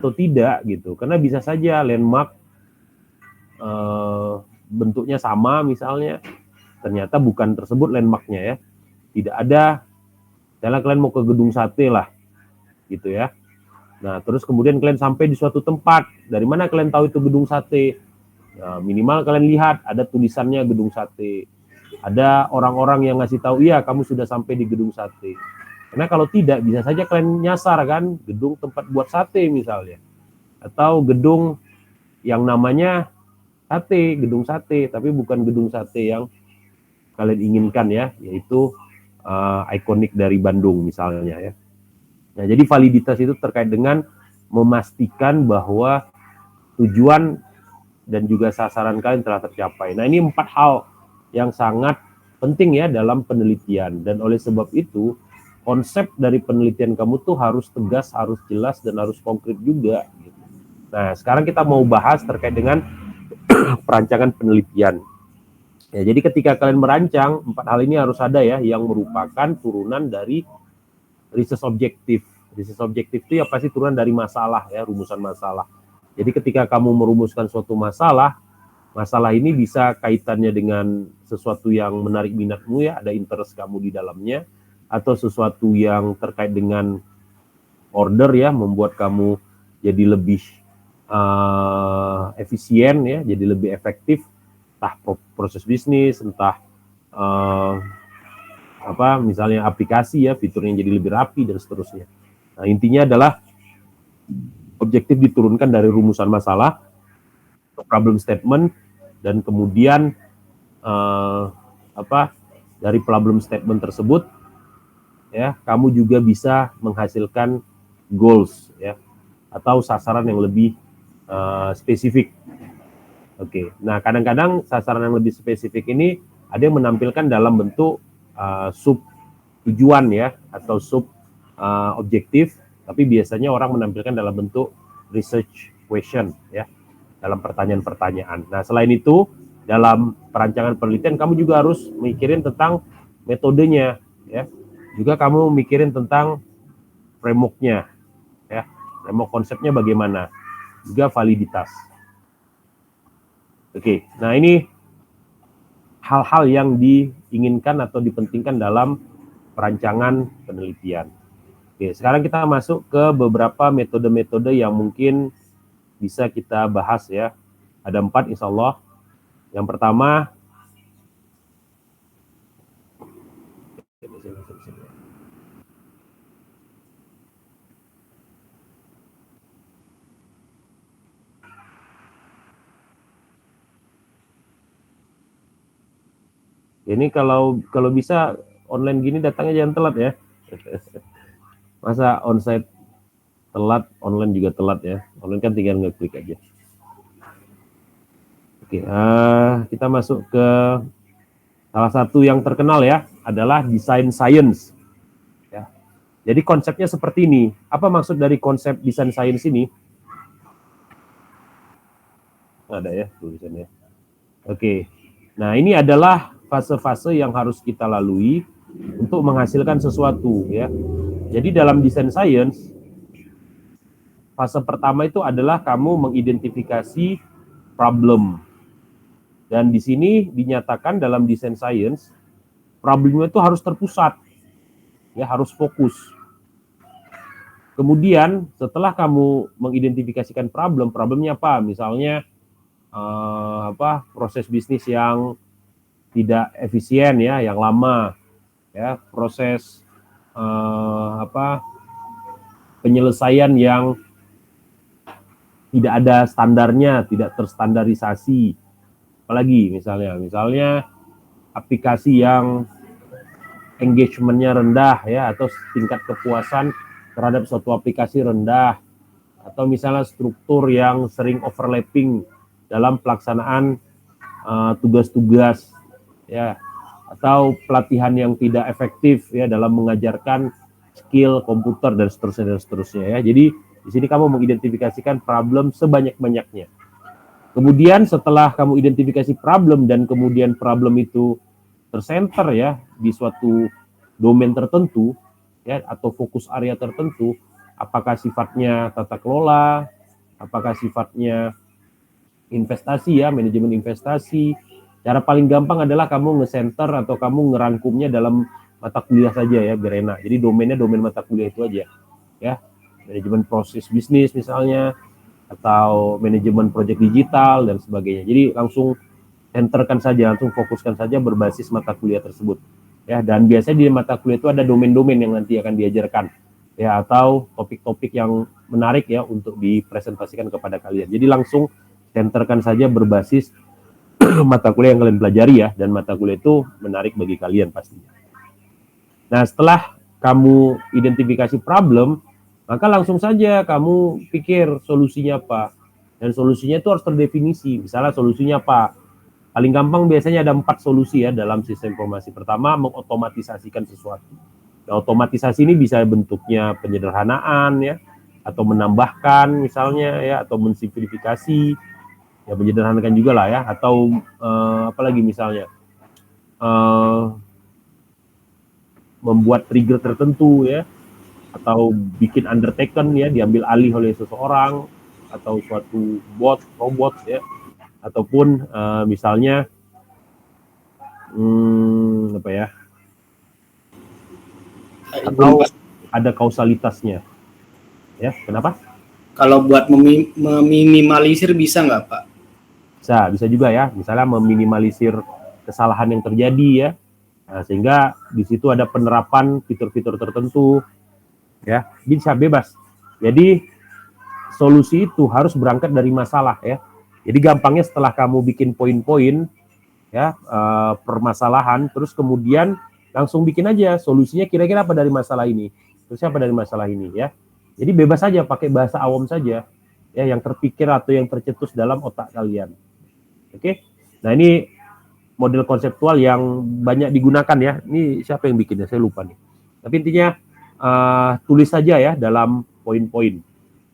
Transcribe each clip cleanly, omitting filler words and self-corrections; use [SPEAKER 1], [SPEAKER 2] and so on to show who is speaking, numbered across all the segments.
[SPEAKER 1] atau tidak gitu. Karena bisa saja landmark bentuknya sama misalnya, ternyata bukan tersebut landmarknya ya. Tidak ada, misalnya kalian mau ke gedung sate lah gitu ya. Nah terus kemudian kalian sampai di suatu tempat, dari mana kalian tahu itu gedung sate? Nah, minimal kalian lihat ada tulisannya gedung sate, ada orang-orang yang ngasih tahu iya kamu sudah sampai di gedung sate. Karena kalau tidak bisa saja kalian nyasar kan gedung tempat buat sate misalnya, atau gedung yang namanya sate, gedung sate, tapi bukan gedung sate yang kalian inginkan ya, yaitu ikonik dari Bandung misalnya ya. Nah, jadi validitas itu terkait dengan memastikan bahwa tujuan dan juga sasaran kalian telah tercapai. Nah, ini 4 hal yang sangat penting ya dalam penelitian, dan oleh sebab itu konsep dari penelitian kamu tuh harus tegas, harus jelas, dan harus konkret juga. Nah, sekarang kita mau bahas terkait dengan perancangan penelitian. Ya, jadi ketika kalian merancang, 4 hal ini harus ada ya, yang merupakan turunan dari research objektif. Research objektif itu ya pasti turunan dari masalah ya, rumusan masalah. Jadi ketika kamu merumuskan suatu masalah, masalah ini bisa kaitannya dengan sesuatu yang menarik minatmu ya, ada interest kamu di dalamnya, atau sesuatu yang terkait dengan order ya, membuat kamu jadi lebih efisien ya, jadi lebih efektif, entah proses bisnis, entah misalnya aplikasi ya, fiturnya jadi lebih rapi dan seterusnya. Nah, intinya adalah objektif diturunkan dari rumusan masalah, problem statement, dan kemudian dari problem statement tersebut ya, kamu juga bisa menghasilkan goals ya, atau sasaran yang lebih spesifik. Oke, nah kadang-kadang sasaran yang lebih spesifik ini ada yang menampilkan dalam bentuk sub tujuan ya, atau sub objektif, tapi biasanya orang menampilkan dalam bentuk research question ya, dalam pertanyaan-pertanyaan. Nah, selain itu dalam perancangan penelitian kamu juga harus mikirin tentang metodenya ya, juga kamu mikirin tentang framework-nya ya, framework konsepnya bagaimana, juga validitas. Oke, nah ini hal-hal yang diinginkan atau dipentingkan dalam perancangan penelitian. Oke, sekarang kita masuk ke beberapa metode-metode yang mungkin bisa kita bahas ya. Ada 4 insya Allah. Yang pertama, ini kalau bisa online gini datangnya jangan telat ya. Masa onsite telat, online juga telat ya. Online kan tinggal ngeklik aja. Oke, kita masuk ke salah satu yang terkenal ya, adalah design science. Ya. Jadi konsepnya seperti ini. Apa maksud dari konsep design science ini? Ada ya tulisannya. Oke. Nah, ini adalah fase-fase yang harus kita lalui untuk menghasilkan sesuatu ya. Jadi dalam design science, fase pertama itu adalah kamu mengidentifikasi problem. Dan di sini dinyatakan dalam design science, problemnya itu harus terpusat. Ya, harus fokus. Kemudian setelah kamu mengidentifikasikan problemnya apa? Misalnya proses bisnis yang tidak efisien ya, yang lama ya, proses penyelesaian yang tidak ada standarnya, tidak terstandarisasi. Apalagi misalnya aplikasi yang engagement-nya rendah ya, atau tingkat kepuasan terhadap suatu aplikasi rendah, atau misalnya struktur yang sering overlapping dalam pelaksanaan tugas-tugas ya, atau pelatihan yang tidak efektif ya dalam mengajarkan skill komputer dan seterusnya ya. Jadi di sini kamu mengidentifikasikan problem sebanyak-banyaknya. Kemudian setelah kamu identifikasi problem dan kemudian problem itu tersenter ya di suatu domain tertentu ya, atau fokus area tertentu, apakah sifatnya tata kelola, apakah sifatnya investasi ya, manajemen investasi. Cara paling gampang adalah kamu nge-center atau kamu ngerangkumnya dalam mata kuliah saja ya, biar enak. Jadi domainnya domain mata kuliah itu aja ya. Manajemen proses bisnis misalnya, atau manajemen proyek digital dan sebagainya. Jadi langsung centerkan saja, langsung fokuskan saja berbasis mata kuliah tersebut ya. Dan biasanya di mata kuliah itu ada domain-domain yang nanti akan diajarkan ya, atau topik-topik yang menarik ya untuk dipresentasikan kepada kalian. Jadi langsung centerkan saja berbasis mata kuliah yang kalian pelajari ya, dan mata kuliah itu menarik bagi kalian pastinya. Nah, setelah kamu identifikasi problem, maka langsung saja kamu pikir solusinya apa. Dan solusinya itu harus terdefinisi. Misalnya solusinya apa? Paling gampang biasanya ada 4 solusi ya dalam sistem informasi. Pertama, mengotomatisasikan sesuatu. Nah, otomatisasi ini bisa bentuknya penyederhanaan ya, atau menambahkan misalnya ya, atau mensimplifikasi ya, menyederhanakan juga lah ya, atau apalagi misalnya membuat trigger tertentu ya, atau bikin undertaken ya, diambil alih oleh seseorang atau suatu robot ya, ataupun misalnya apa ya, atau ada kausalitasnya ya. Kenapa?
[SPEAKER 2] Kalau buat meminimalisir bisa nggak Pak?
[SPEAKER 1] Bisa juga ya, misalnya meminimalisir kesalahan yang terjadi ya. Nah, sehingga di situ ada penerapan fitur-fitur tertentu ya, bisa bebas. Jadi solusi itu harus berangkat dari masalah ya. Jadi gampangnya setelah kamu bikin poin-poin ya, permasalahan, terus kemudian langsung bikin aja solusinya, kira-kira apa dari masalah ini, terus apa dari masalah ini ya. Jadi bebas saja, pakai bahasa awam saja ya, yang terpikir atau yang tercetus dalam otak kalian. Oke. Nah, ini model konseptual yang banyak digunakan ya. Ini siapa yang bikinnya? Saya lupa nih. Tapi intinya tulis saja ya dalam poin-poin.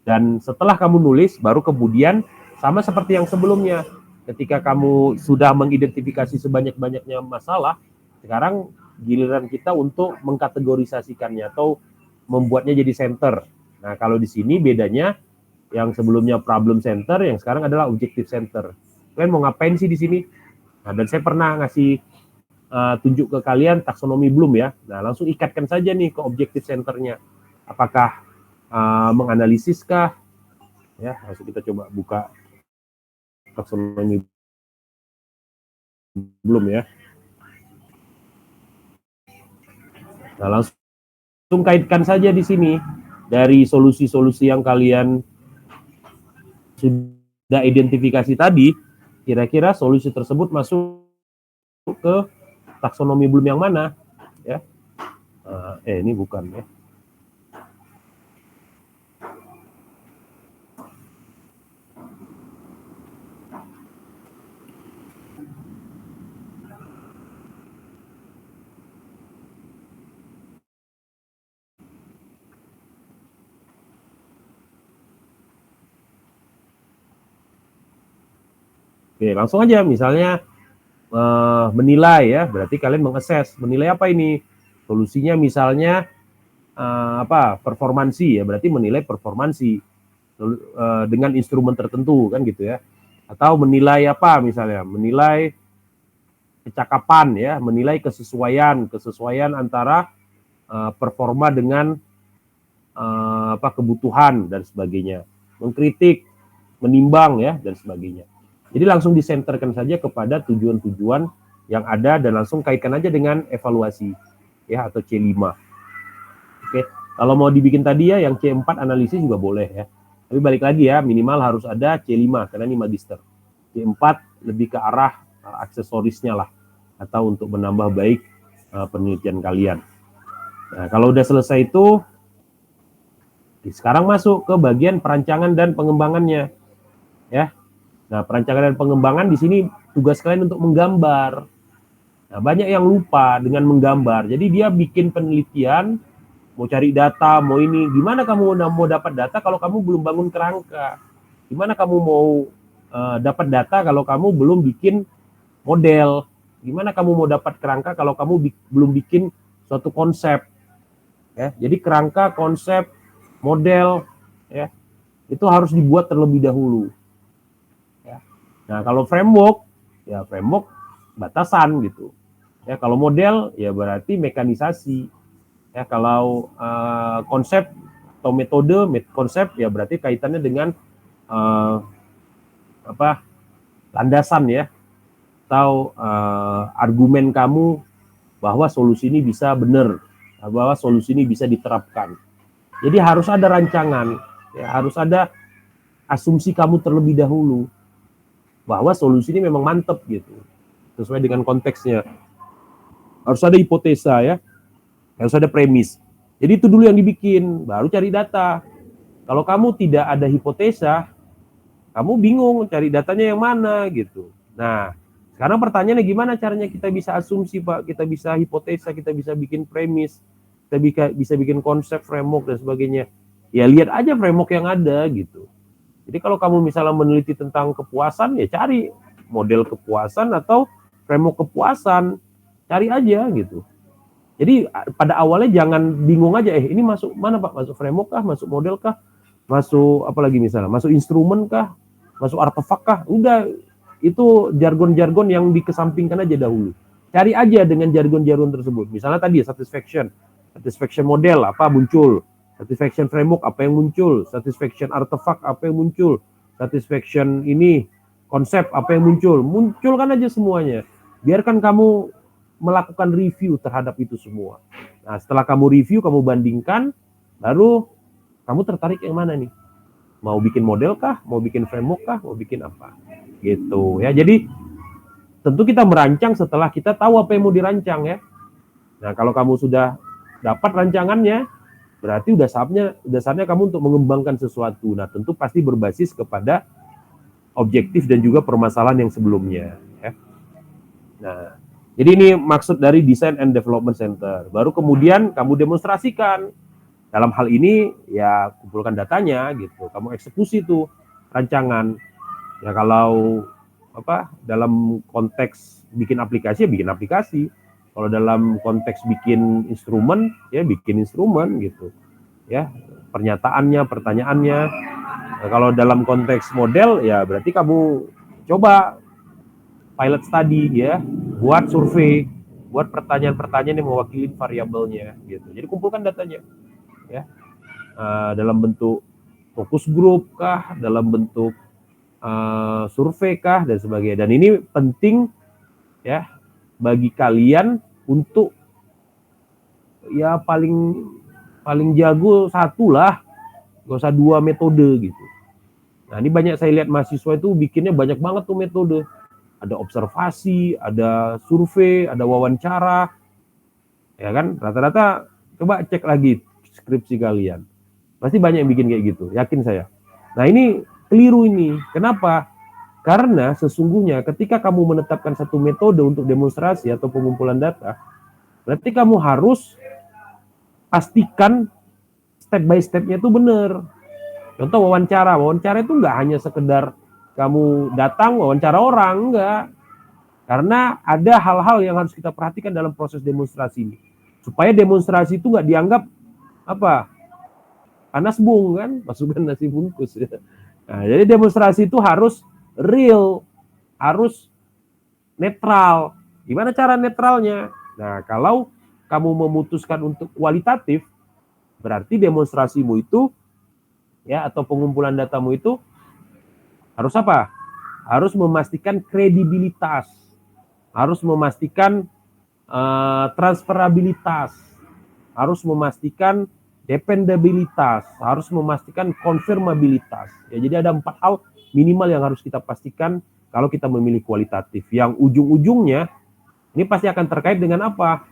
[SPEAKER 1] Dan setelah kamu nulis, baru kemudian sama seperti yang sebelumnya. Ketika kamu sudah mengidentifikasi sebanyak-banyaknya masalah, sekarang giliran kita untuk mengkategorisasikannya atau membuatnya jadi center. Nah, kalau di sini bedanya, yang sebelumnya problem center, yang sekarang adalah objective center. Kalian mau ngapain sih di sini? Nah, dan saya pernah ngasih tunjuk ke kalian taksonomi Bloom ya. Nah, langsung ikatkan saja nih ke objective centernya. Apakah menganalisis kah? Ya, langsung kita coba buka taksonomi Bloom ya. Nah, langsung kaitkan saja di sini dari solusi-solusi yang kalian sudah identifikasi tadi, kira-kira solusi tersebut masuk ke taksonomi Bloom yang mana ya. Ini bukan ya. Oke, langsung aja misalnya menilai ya, berarti kalian mengakses, menilai apa ini? Solusinya misalnya performansi ya, berarti menilai performansi dengan instrumen tertentu kan gitu ya. Atau menilai apa misalnya? Menilai kecakapan ya, menilai kesesuaian antara performa dengan kebutuhan dan sebagainya. Mengkritik, menimbang ya, dan sebagainya. Jadi langsung disenterkan saja kepada tujuan-tujuan yang ada dan langsung kaitkan aja dengan evaluasi ya, atau C5. Oke, kalau mau dibikin tadi ya yang C4 analisis juga boleh ya. Tapi balik lagi ya, minimal harus ada C5 karena ini magister. C4 lebih ke arah aksesorisnya lah, atau untuk menambah baik penelitian kalian. Nah, kalau udah selesai itu, sekarang masuk ke bagian perancangan dan pengembangannya ya. Nah, perancangan dan pengembangan di sini tugas kalian untuk menggambar. Nah, banyak yang lupa dengan menggambar. Jadi dia bikin penelitian, mau cari data, mau ini. Gimana kamu mau dapat data kalau kamu belum bangun kerangka? Gimana kamu mau dapat data kalau kamu belum bikin model? Gimana kamu mau dapat kerangka kalau kamu belum bikin suatu konsep? Ya, jadi kerangka, konsep, model, ya, itu harus dibuat terlebih dahulu. Ya. Nah, kalau framework, ya framework batasan gitu. Ya, kalau model, ya berarti mekanisasi. Ya, kalau konsep atau konsep, ya berarti kaitannya dengan landasan ya, atau argumen kamu bahwa solusi ini bisa benar, bahwa solusi ini bisa diterapkan. Jadi harus ada rancangan, ya, harus ada asumsi kamu terlebih dahulu bahwa solusi ini memang mantep gitu, sesuai dengan konteksnya. Harus ada hipotesa ya, harus ada premis. Jadi itu dulu yang dibikin, baru cari data. Kalau kamu tidak ada hipotesa, kamu bingung cari datanya yang mana gitu. Nah, sekarang pertanyaannya gimana caranya kita bisa asumsi, Pak, kita bisa hipotesa, kita bisa bikin premis, kita bisa bikin konsep, framework dan sebagainya. Ya lihat aja framework yang ada gitu. Jadi kalau kamu misalnya meneliti tentang kepuasan, ya cari model kepuasan atau framework kepuasan, cari aja gitu. Jadi pada awalnya jangan bingung aja, ini masuk mana Pak? Masuk framework kah? Masuk model kah? Masuk apa lagi misalnya? Masuk instrumen kah? Masuk artefak kah? Udah, itu jargon-jargon yang dikesampingkan aja dahulu. Cari aja dengan jargon-jargon tersebut. Misalnya tadi satisfaction model apa muncul, satisfaction framework apa yang muncul, satisfaction artefak apa yang muncul, satisfaction ini konsep apa yang muncul. Munculkan aja semuanya. Biarkan kamu melakukan review terhadap itu semua. Nah, setelah kamu review, kamu bandingkan, baru kamu tertarik yang mana nih? Mau bikin model kah? Mau bikin framework kah? Mau bikin apa? Gitu ya. Jadi tentu kita merancang setelah kita tahu apa yang mau dirancang ya. Nah, kalau kamu sudah dapat rancangannya, berarti udah saatnya kamu untuk mengembangkan sesuatu. Nah, tentu pasti berbasis kepada objektif dan juga permasalahan yang sebelumnya ya. Nah, jadi ini maksud dari Design and Development Center. Baru kemudian kamu demonstrasikan. Dalam hal ini ya kumpulkan datanya gitu. Kamu eksekusi tuh rancangan. Ya kalau dalam konteks bikin aplikasi ya bikin aplikasi. Kalau dalam konteks bikin instrumen ya bikin instrumen gitu. Ya, pernyataannya, pertanyaannya. Nah, kalau dalam konteks model ya berarti kamu coba pilot study ya, buat survei, buat pertanyaan-pertanyaan yang mewakili variabelnya gitu. Jadi kumpulkan datanya ya, dalam bentuk fokus group kah, dalam bentuk survei kah dan sebagainya. Dan ini penting ya bagi kalian untuk ya paling jago satu lah, gak usah 2 metode gitu. Nah ini banyak saya lihat mahasiswa itu bikinnya banyak banget tuh metode. Ada observasi, ada survei, ada wawancara, ya kan? Rata-rata coba cek lagi skripsi kalian, pasti banyak yang bikin kayak gitu, yakin saya. Nah ini keliru ini, kenapa? Karena sesungguhnya ketika kamu menetapkan satu metode untuk demonstrasi atau pengumpulan data, berarti kamu harus pastikan step by step-nya itu benar. Contoh wawancara itu nggak hanya sekedar kamu datang wawancara orang, enggak. Karena ada hal-hal yang harus kita perhatikan dalam proses demonstrasi ini. Supaya demonstrasi itu nggak dianggap panas bung kan, masukkan nasi bungkus. Nah, jadi demonstrasi itu harus real, harus netral. Gimana cara netralnya? Nah, kalau kamu memutuskan untuk kualitatif, berarti demonstrasimu itu ya atau pengumpulan datamu itu harus apa? Harus memastikan kredibilitas, harus memastikan transferabilitas, harus memastikan dependabilitas, harus memastikan konfirmabilitas. Ya, jadi ada 4 hal minimal yang harus kita pastikan kalau kita memilih kualitatif. Yang ujung-ujungnya ini pasti akan terkait dengan apa?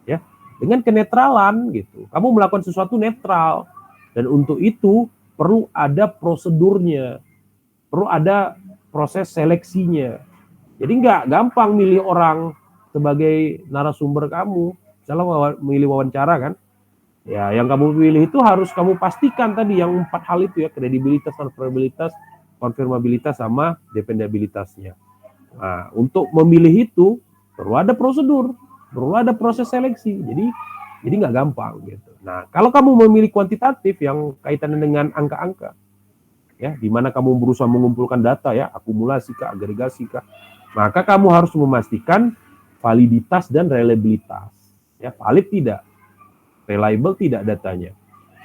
[SPEAKER 1] Ya, dengan kenetralan gitu. Kamu melakukan sesuatu netral, dan untuk itu perlu ada prosedurnya, perlu ada proses seleksinya. Jadi nggak gampang milih orang sebagai narasumber kamu. Misalnya milih wawancara kan, ya yang kamu pilih itu harus kamu pastikan tadi yang 4 hal itu ya, kredibilitas, transferabilitas, konfirmabilitas, sama dependabilitasnya. Nah, untuk memilih itu perlu ada prosedur, perlu ada proses seleksi. Jadi Jadi nggak gampang gitu. Nah, kalau kamu memilih kuantitatif yang kaitannya dengan angka-angka, ya, di mana kamu berusaha mengumpulkan data ya, akumulasi kah, agregasi kah, maka kamu harus memastikan validitas dan reliabilitas. Ya, valid tidak, reliable tidak datanya.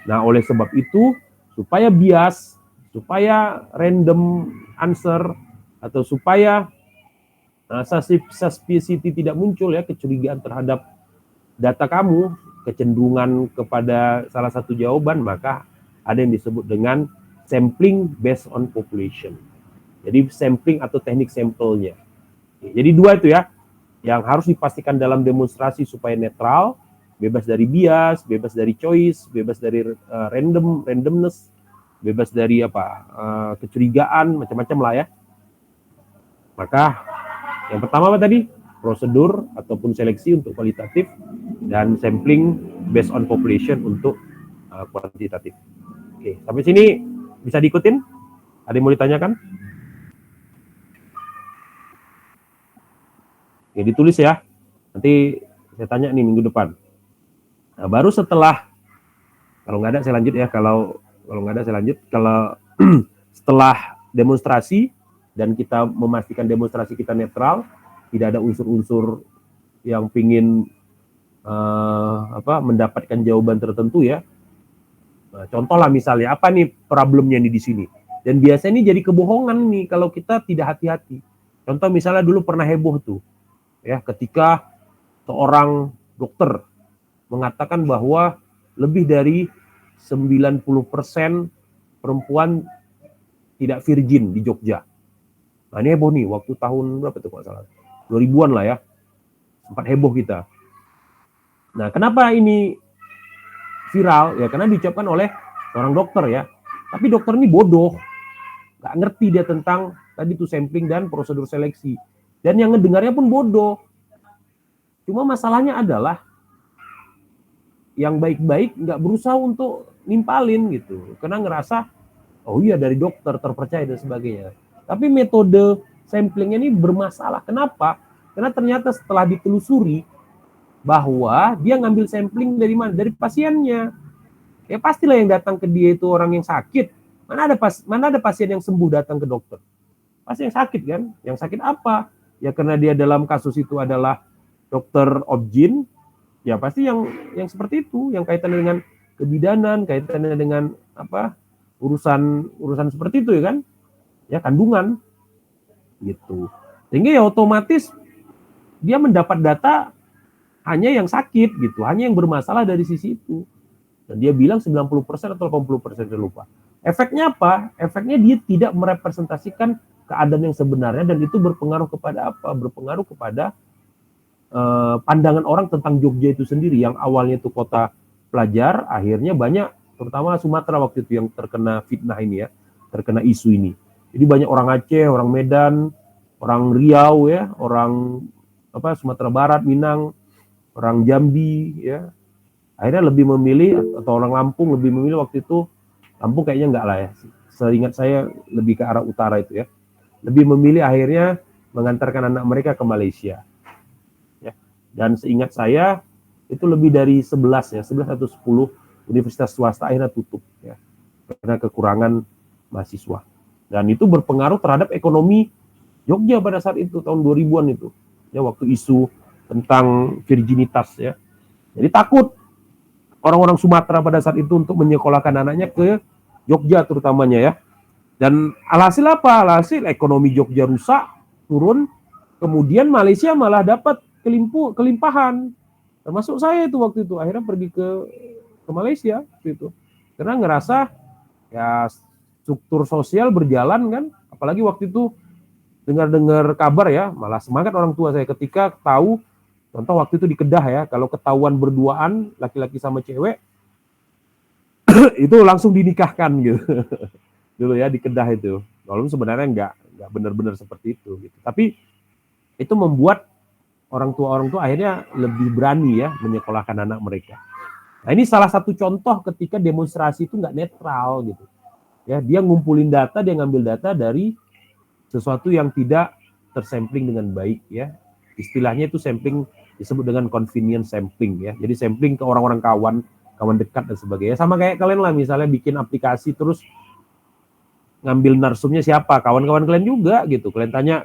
[SPEAKER 1] Nah, oleh sebab itu, supaya bias, supaya random answer, atau supaya suspiciity tidak muncul ya, kecurigaan terhadap data kamu, kecenderungan kepada salah satu jawaban, maka ada yang disebut dengan sampling based on population. Jadi sampling atau teknik sampelnya. Jadi dua itu ya, yang harus dipastikan dalam demonstrasi supaya netral, bebas dari bias, bebas dari choice, bebas dari randomness, bebas dari kecurigaan, macam-macam lah ya. Maka yang pertama apa tadi? Prosedur ataupun seleksi untuk kualitatif, dan sampling based on population untuk kuantitatif. Oke, sampai sini bisa diikutin? Ada yang mau ditanyakan? Oke, ditulis ya. Nanti saya tanya nih minggu depan. Nah, baru setelah, kalau nggak ada saya lanjut ya. Kalau nggak ada saya lanjut. Kalau setelah demonstrasi dan kita memastikan demonstrasi kita netral, tidak ada unsur-unsur yang pingin mendapatkan jawaban tertentu ya. Nah, contoh lah misalnya, apa nih problemnya nih di sini? Dan biasanya ini jadi kebohongan nih kalau kita tidak hati-hati. Contoh misalnya dulu pernah heboh tuh, ya, ketika seorang dokter mengatakan bahwa lebih dari 90% perempuan tidak virgin di Jogja. Nah, ini heboh nih, waktu tahun berapa tuh kalau salah? 2000-an lah ya. Sempat heboh kita. Nah, kenapa ini viral? Ya karena diucapkan oleh seorang dokter ya. Tapi dokter ini bodoh. Nggak ngerti dia tentang tadi tuh sampling dan prosedur seleksi. Dan yang ngedengarnya pun bodoh. Cuma masalahnya adalah yang baik-baik nggak berusaha untuk nimpalin gitu. Karena ngerasa, oh iya dari dokter terpercaya dan sebagainya. Tapi metode samplingnya ini bermasalah. Kenapa? Karena ternyata setelah ditelusuri bahwa dia ngambil sampling dari mana? Dari pasiennya. Ya pastilah yang datang ke dia itu orang yang sakit. Mana ada pasien yang sembuh datang ke dokter? Pasti yang sakit kan? Yang sakit apa? Ya karena dia dalam kasus itu adalah dokter obgyn, ya pasti yang seperti itu, yang kaitannya dengan kebidanan, kaitannya dengan urusan seperti itu ya kan? Ya kandungan gitu. Sehingga ya otomatis dia mendapat data hanya yang sakit gitu, hanya yang bermasalah dari sisi itu. Dan dia bilang 90% atau 80%, saya lupa. Efeknya apa? Efeknya dia tidak merepresentasikan keadaan yang sebenarnya, dan itu berpengaruh kepada apa? Berpengaruh kepada pandangan orang tentang Jogja itu sendiri, yang awalnya itu kota pelajar, akhirnya banyak, terutama Sumatera waktu itu yang terkena fitnah ini ya, terkena isu ini. Jadi banyak orang Aceh, orang Medan, orang Riau ya, orang Sumatera Barat, Minang, orang Jambi ya, akhirnya lebih memilih, atau orang Lampung lebih memilih waktu itu, Lampung kayaknya enggak lah ya, seingat saya lebih ke arah utara itu ya, lebih memilih akhirnya mengantarkan anak mereka ke Malaysia ya. Dan seingat saya itu lebih dari 11 atau 10 universitas swasta akhirnya tutup ya, karena kekurangan mahasiswa. Dan itu berpengaruh terhadap ekonomi Jogja pada saat itu, tahun 2000-an itu ya, waktu isu tentang virginitas ya. Jadi takut orang-orang Sumatera pada saat itu untuk menyekolahkan anaknya ke Jogja terutamanya ya. Dan alhasil apa? Alhasil ekonomi Jogja rusak, turun, kemudian Malaysia malah dapat kelimpahan. Termasuk saya itu waktu itu, akhirnya pergi ke Malaysia gitu. Karena ngerasa ya struktur sosial berjalan kan, apalagi waktu itu dengar kabar ya, malah semangat orang tua saya ketika tahu, contoh waktu itu di Kedah ya, kalau ketahuan berduaan laki-laki sama cewek itu langsung dinikahkan gitu. Dulu ya di Kedah itu. Walaupun sebenarnya nggak benar-benar seperti itu gitu. Tapi itu membuat orang tua akhirnya lebih berani ya menyekolahkan anak mereka. Nah, ini salah satu contoh ketika demonstrasi itu nggak netral gitu. Ya, dia ngumpulin data, dia ngambil data dari sesuatu yang tidak tersampling dengan baik ya. Istilahnya itu sampling disebut dengan convenience sampling ya. Jadi sampling ke orang-orang kawan dekat dan sebagainya. Sama kayak kalian lah misalnya bikin aplikasi terus ngambil narsumnya siapa, kawan-kawan kalian juga gitu. Kalian tanya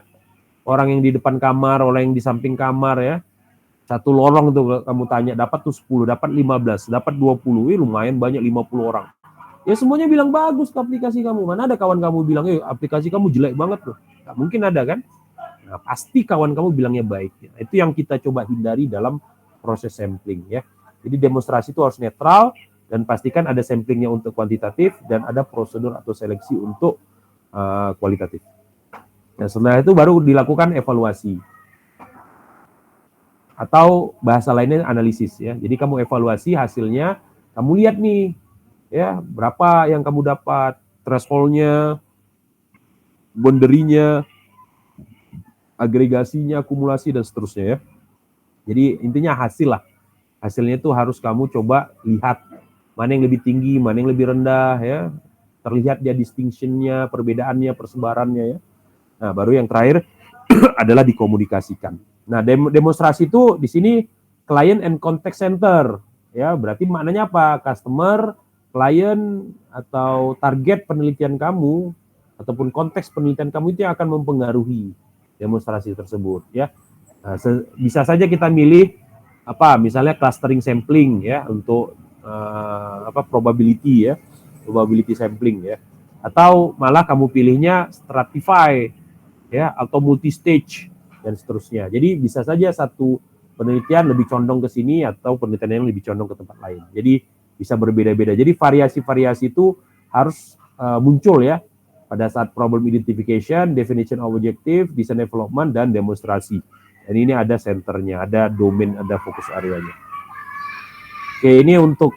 [SPEAKER 1] orang yang di depan kamar, orang yang di samping kamar ya. Satu lorong tuh kamu tanya, dapat tuh 10, dapat 15, dapat 20. Lumayan banyak 50 orang. Ya semuanya bilang bagus ke aplikasi kamu. Mana ada kawan kamu bilang, aplikasi kamu jelek banget tuh. Nggak mungkin ada kan? Nah, pasti kawan kamu bilangnya baik. Itu yang kita coba hindari dalam proses sampling ya. Jadi demonstrasi itu harus netral dan pastikan ada samplingnya untuk kuantitatif dan ada prosedur atau seleksi untuk kualitatif. Nah, setelah itu baru dilakukan evaluasi. Atau bahasa lainnya analisis ya. Jadi kamu evaluasi hasilnya, kamu lihat nih ya berapa yang kamu dapat, threshold-nya, boundary-nya, agregasinya, akumulasi dan seterusnya ya. Jadi intinya hasil lah. Hasilnya itu harus kamu coba lihat mana yang lebih tinggi, mana yang lebih rendah ya. Terlihat dia distinction-nya, perbedaannya, persebarannya ya. Nah, baru yang terakhir adalah dikomunikasikan. Nah, demonstrasi itu di sini client and contact center. Ya, berarti maknanya apa? Customer, client atau target penelitian kamu ataupun konteks penelitian kamu itu yang akan mempengaruhi demonstrasi tersebut ya. Nah, bisa saja kita milih misalnya clustering sampling ya untuk probability ya, probability sampling ya. Atau malah kamu pilihnya stratify ya atau multi stage dan seterusnya. Jadi bisa saja satu penelitian lebih condong ke sini atau penelitian yang lebih condong ke tempat lain. Jadi bisa berbeda-beda. Jadi variasi-variasi itu harus muncul ya pada saat problem identification, definition of objective, design development, dan demonstrasi. Dan ini ada centernya, ada domain, ada fokus areanya. Oke, ini untuk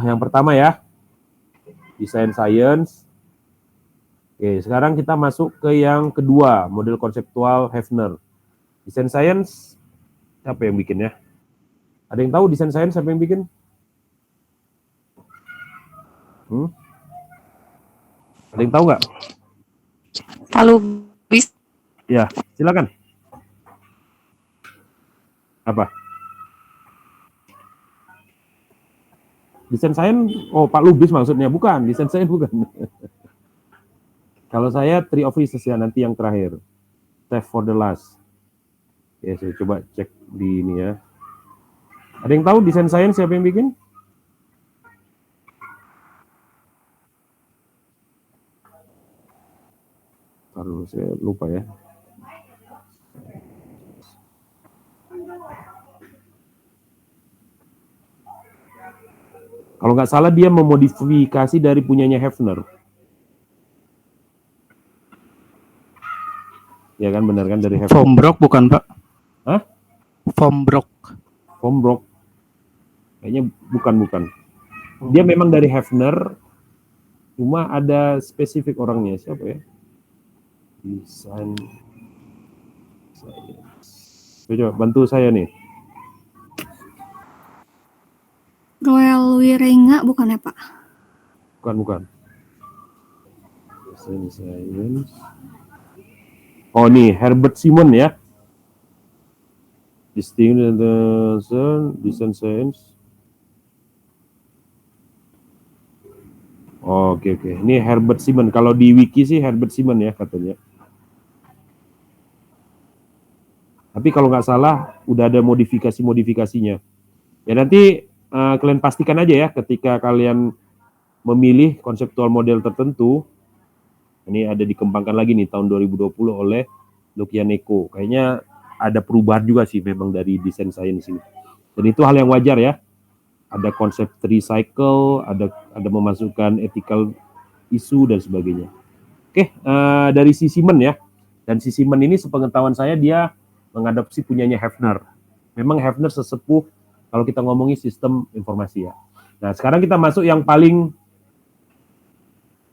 [SPEAKER 1] yang pertama ya, design science. Oke, sekarang kita masuk ke yang kedua, model konseptual Hefner. Design science, siapa yang bikin ya? Ada yang tahu design science siapa yang bikin? Ada yang tahu nggak?
[SPEAKER 3] Pak Lubis.
[SPEAKER 1] Ya, silakan. Apa? Desain science, Pak Lubis maksudnya, bukan. Desain science bukan. Kalau saya three of reasons ya, nanti yang terakhir. Save for the last. Ya, saya coba cek di ini ya. Ada yang tahu desain science siapa yang bikin? Taruh, saya lupa ya. Kalau nggak salah dia memodifikasi dari punyanya Hefner. Ya kan, benar kan, dari Hefner.
[SPEAKER 4] Fombrok bukan, Pak?
[SPEAKER 1] Hah?
[SPEAKER 4] Fombrok.
[SPEAKER 1] Kayaknya bukan. Dia memang dari Hefner, cuma ada spesifik orangnya. Siapa ya? Design science. Coba bantu saya nih.
[SPEAKER 3] Royal Wirenga bukan ya, Pak?
[SPEAKER 1] Bukan. Design science. Oh nih, Herbert Simon ya. Design science. Oke. Ini Herbert Simon. Kalau di wiki sih Herbert Simon ya katanya. Tapi kalau nggak salah udah ada modifikasinya. Ya nanti kalian pastikan aja ya ketika kalian memilih konseptual model tertentu. Ini ada dikembangkan lagi nih tahun 2020 oleh Lukianeko. Kayaknya ada perubahan juga sih memang dari desain science ini. Dan itu hal yang wajar ya. Ada konsep recycle, ada memasukkan ethical isu dan sebagainya. Oke, dari si Simon ya. Dan si Simon ini sepengetahuan saya dia mengadopsi punyanya Hefner. Memang Hefner sesepuh kalau kita ngomongin sistem informasi ya. Nah, sekarang kita masuk yang paling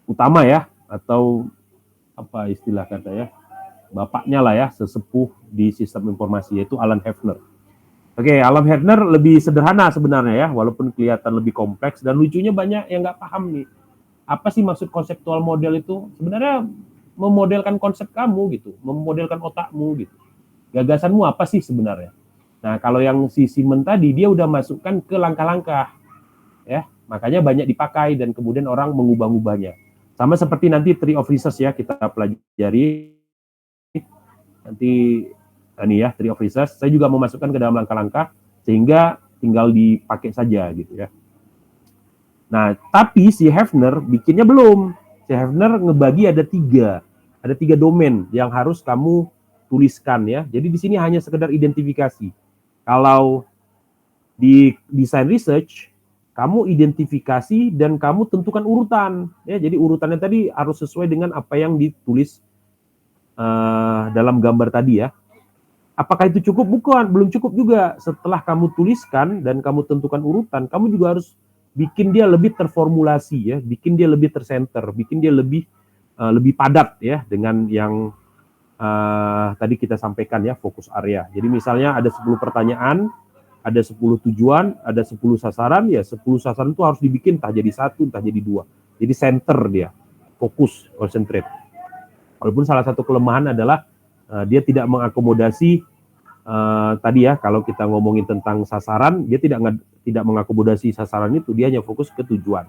[SPEAKER 1] utama ya, atau apa istilah kata ya, bapaknya lah ya, sesepuh di sistem informasi, yaitu Alan Hefner. Oke, Alan Hefner lebih sederhana sebenarnya ya, walaupun kelihatan lebih kompleks dan lucunya banyak yang nggak paham nih. Apa sih maksud konseptual model itu? Sebenarnya memodelkan konsep kamu gitu, memodelkan otakmu gitu. Gagasanmu apa sih sebenarnya? Nah, kalau yang si Simon tadi, dia udah masukkan ke langkah-langkah, ya. Makanya banyak dipakai dan kemudian orang mengubah-ubahnya. Sama seperti nanti tree of research ya, kita pelajari nanti ini ya, tree of research. Saya juga memasukkan ke dalam langkah-langkah sehingga tinggal dipakai saja gitu ya. Nah, tapi si Hefner bikinnya belum. Si Hefner ngebagi ada tiga domain yang harus kamu tuliskan ya. Jadi di sini hanya sekedar identifikasi. Kalau di design research, kamu identifikasi dan kamu tentukan urutan ya. Jadi urutannya tadi harus sesuai dengan apa yang ditulis dalam gambar tadi ya. Apakah itu cukup? Bukan, belum cukup juga. Setelah kamu tuliskan dan kamu tentukan urutan, kamu juga harus bikin dia lebih terformulasi ya, bikin dia lebih tersenter, bikin dia lebih padat ya dengan yang tadi kita sampaikan ya, fokus area. Jadi misalnya ada 10 pertanyaan, ada 10 tujuan, ada 10 sasaran, ya 10 sasaran itu harus dibikin entah jadi 1, entah jadi 2. Jadi center dia, fokus, concentrate. Walaupun salah satu kelemahan adalah dia tidak mengakomodasi tadi ya, kalau kita ngomongin tentang sasaran, dia tidak mengakomodasi sasaran itu, dia hanya fokus ke tujuan.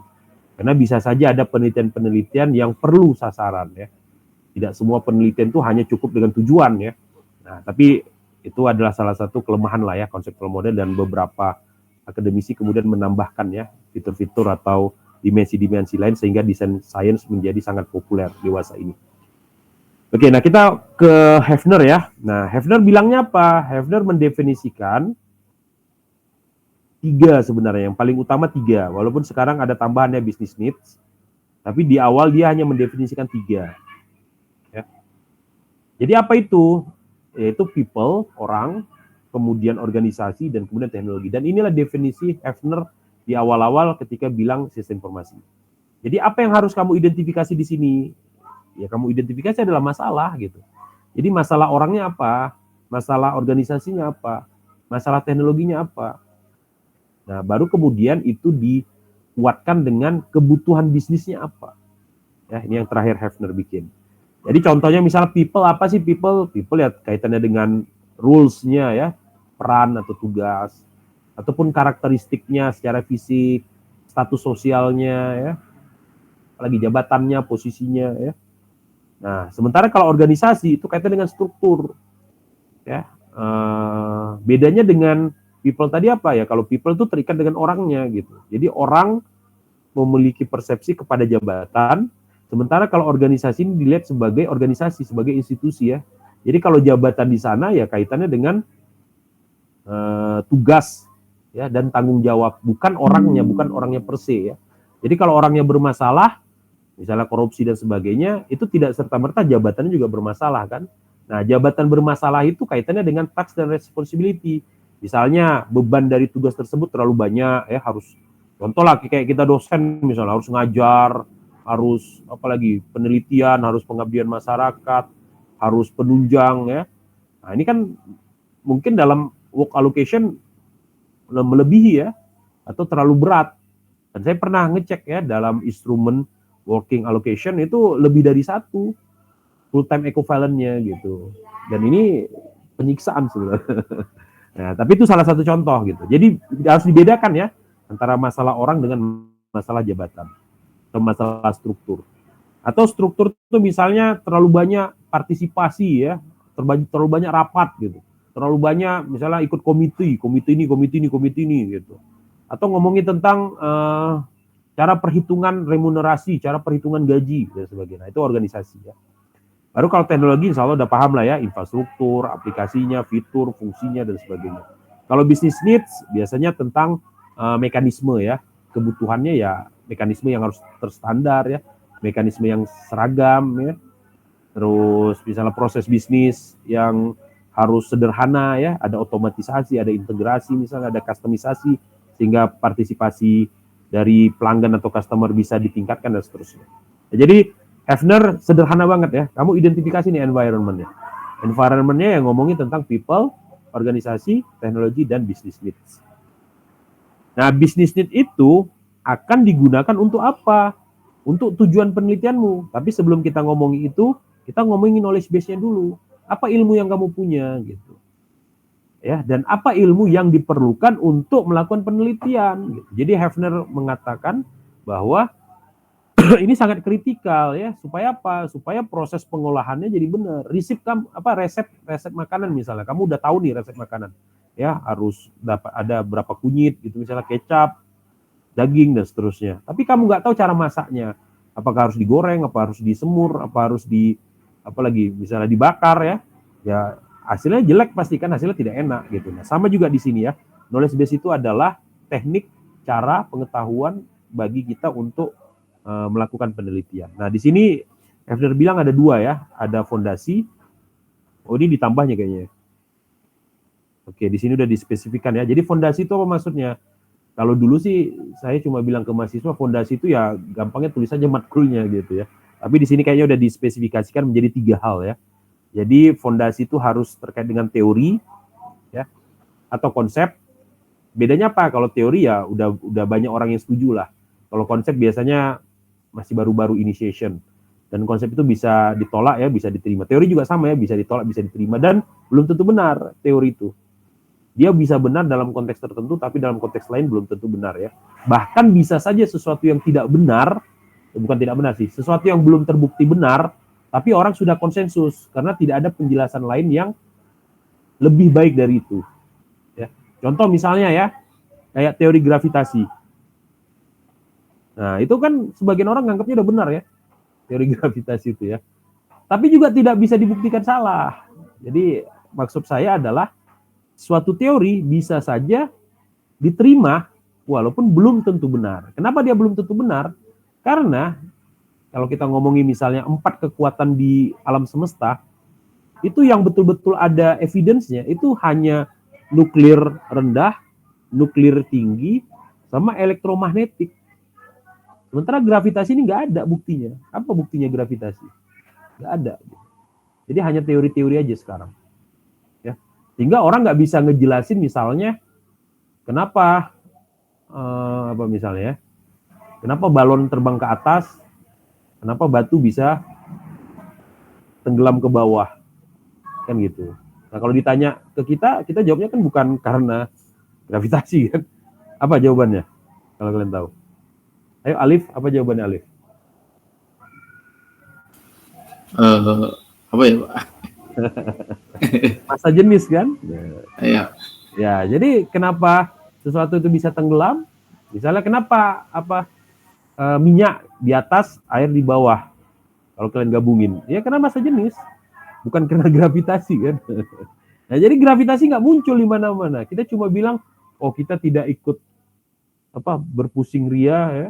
[SPEAKER 1] Karena bisa saja ada penelitian-penelitian yang perlu sasaran ya. Tidak semua penelitian itu hanya cukup dengan tujuan ya. Nah, tapi itu adalah salah satu kelemahan lah ya konseptual model, dan beberapa akademisi kemudian menambahkan ya fitur-fitur atau dimensi-dimensi lain sehingga desain science menjadi sangat populer dewasa ini. Oke, nah kita ke Hefner ya. Nah, Hefner bilangnya apa? Hefner mendefinisikan 3 sebenarnya, yang paling utama 3. Walaupun sekarang ada tambahannya business needs, tapi di awal dia hanya mendefinisikan 3. Ya. Jadi apa itu? Yaitu people, orang, kemudian organisasi, dan kemudian teknologi. Dan inilah definisi Hefner di awal-awal ketika bilang sistem informasi. Jadi apa yang harus kamu identifikasi di sini? Ya kamu identifikasi adalah masalah gitu. Jadi masalah orangnya apa? Masalah organisasinya apa? Masalah teknologinya apa? Nah, baru kemudian itu dikuatkan dengan kebutuhan bisnisnya apa. Ya, ini yang terakhir Hefner bikin. Jadi contohnya misalnya people, apa sih people? People ya kaitannya dengan rules-nya ya, peran atau tugas, ataupun karakteristiknya secara fisik, status sosialnya ya, apalagi jabatannya, posisinya ya. Nah, sementara kalau organisasi itu kaitannya dengan struktur ya. Bedanya dengan people tadi apa ya? Kalau people itu terikat dengan orangnya gitu. Jadi orang memiliki persepsi kepada jabatan, sementara kalau organisasi ini dilihat sebagai organisasi, sebagai institusi ya. Jadi kalau jabatan di sana ya kaitannya dengan tugas ya dan tanggung jawab, bukan orangnya per se ya. Jadi kalau orangnya bermasalah, misalnya korupsi dan sebagainya, itu tidak serta-merta jabatannya juga bermasalah kan. Nah, jabatan bermasalah itu kaitannya dengan task dan responsibility. Misalnya beban dari tugas tersebut terlalu banyak ya, harus contoh lah kayak kita dosen misalnya harus ngajar, harus apalagi penelitian, harus pengabdian masyarakat, harus penunjang ya. Nah, ini kan mungkin dalam work allocation melebihi ya, atau terlalu berat. Dan saya pernah ngecek ya dalam instrumen working allocation itu lebih dari 1 full time equivalent-nya gitu. Dan ini penyiksaan sebenarnya. Nah, tapi itu salah satu contoh gitu. Jadi harus dibedakan ya antara masalah orang dengan masalah jabatan atau masalah struktur. Atau struktur itu misalnya terlalu banyak partisipasi ya, terlalu banyak rapat gitu. Terlalu banyak misalnya ikut komite ini gitu. Atau ngomongin tentang cara perhitungan remunerasi, cara perhitungan gaji dan sebagainya. Itu organisasi ya. Baru kalau teknologi insya Allah udah paham lah ya, infrastruktur, aplikasinya, fitur, fungsinya dan sebagainya. Kalau business needs biasanya tentang mekanisme ya, kebutuhannya ya mekanisme yang harus terstandar ya, mekanisme yang seragam ya. Terus misalnya proses bisnis yang harus sederhana ya, ada otomatisasi, ada integrasi, misalnya ada customisasi sehingga partisipasi dari pelanggan atau customer bisa ditingkatkan dan seterusnya. Jadi Hefner sederhana banget ya, kamu identifikasi nih environment-nya. Environment-nya yang ngomongin tentang people, organisasi, teknologi, dan business needs. Nah, business need itu akan digunakan untuk apa? Untuk tujuan penelitianmu. Tapi sebelum kita ngomongin itu, kita ngomongin knowledge base-nya dulu. Apa ilmu yang kamu punya gitu. ya, dan apa ilmu yang diperlukan untuk melakukan penelitian. Gitu. Jadi Hefner mengatakan bahwa ini sangat kritikal ya, supaya apa? Supaya proses pengolahannya jadi benar. Resep makanan misalnya, kamu udah tahu nih resep makanan, ya harus dapat ada berapa kunyit gitu, misalnya kecap, daging dan seterusnya. Tapi kamu nggak tahu cara masaknya, apakah harus digoreng, apa harus disemur, apa harus misalnya dibakar ya hasilnya jelek, pastikan hasilnya tidak enak gitu. Nah, sama juga di sini ya, knowledge base itu adalah teknik, cara, pengetahuan bagi kita untuk melakukan penelitian. Nah, di sini Hefner bilang ada 2 ya, ada fondasi. Oh, ini ditambahnya kayaknya. Oke, di sini udah dispesifikan ya. Jadi fondasi itu apa maksudnya? Kalau dulu sih saya cuma bilang ke mahasiswa fondasi itu ya gampangnya tulis aja matkulnya gitu ya. Tapi di sini kayaknya udah dispesifikasikan menjadi 3 hal ya. Jadi fondasi itu harus terkait dengan teori ya atau konsep. Bedanya apa? Kalau teori ya udah banyak orang yang setuju lah. Kalau konsep biasanya masih baru-baru initiation, dan konsep itu bisa ditolak ya, bisa diterima. Teori juga sama ya, bisa ditolak, bisa diterima, dan belum tentu benar teori itu. Dia bisa benar dalam konteks tertentu, tapi dalam konteks lain belum tentu benar ya. Bahkan bisa saja sesuatu yang tidak benar, bukan tidak benar sih, sesuatu yang belum terbukti benar, tapi orang sudah konsensus karena tidak ada penjelasan lain yang lebih baik dari itu. Ya. Contoh misalnya ya, kayak teori gravitasi. Nah, itu kan sebagian orang nganggapnya udah benar ya, teori gravitasi itu ya. Tapi juga tidak bisa dibuktikan salah. Jadi maksud saya adalah suatu teori bisa saja diterima walaupun belum tentu benar. Kenapa dia belum tentu benar? Karena kalau kita ngomongin misalnya 4 kekuatan di alam semesta, itu yang betul-betul ada evidence-nya itu hanya nuklir rendah, nuklir tinggi, sama elektromagnetik. Sementara gravitasi ini nggak ada buktinya. Apa buktinya gravitasi? Nggak ada. Jadi hanya teori-teori aja sekarang. Ya, sehingga orang nggak bisa ngejelasin misalnya kenapa kenapa balon terbang ke atas, kenapa batu bisa tenggelam ke bawah, kan gitu. Nah kalau ditanya ke kita jawabnya kan bukan karena gravitasi kan. Apa jawabannya? Kalau kalian tahu. Ayo Alif, apa jawabannya Alif?
[SPEAKER 2] Apa ya Pak?
[SPEAKER 1] Masa jenis kan?
[SPEAKER 2] Ya.
[SPEAKER 1] Ya, jadi kenapa sesuatu itu bisa tenggelam? Misalnya kenapa minyak di atas, air di bawah? Kalau kalian gabungin, ya karena masa jenis, bukan karena gravitasi kan? Nah, jadi gravitasi nggak muncul di mana-mana. Kita cuma bilang, oh kita tidak ikut berpusing ria ya,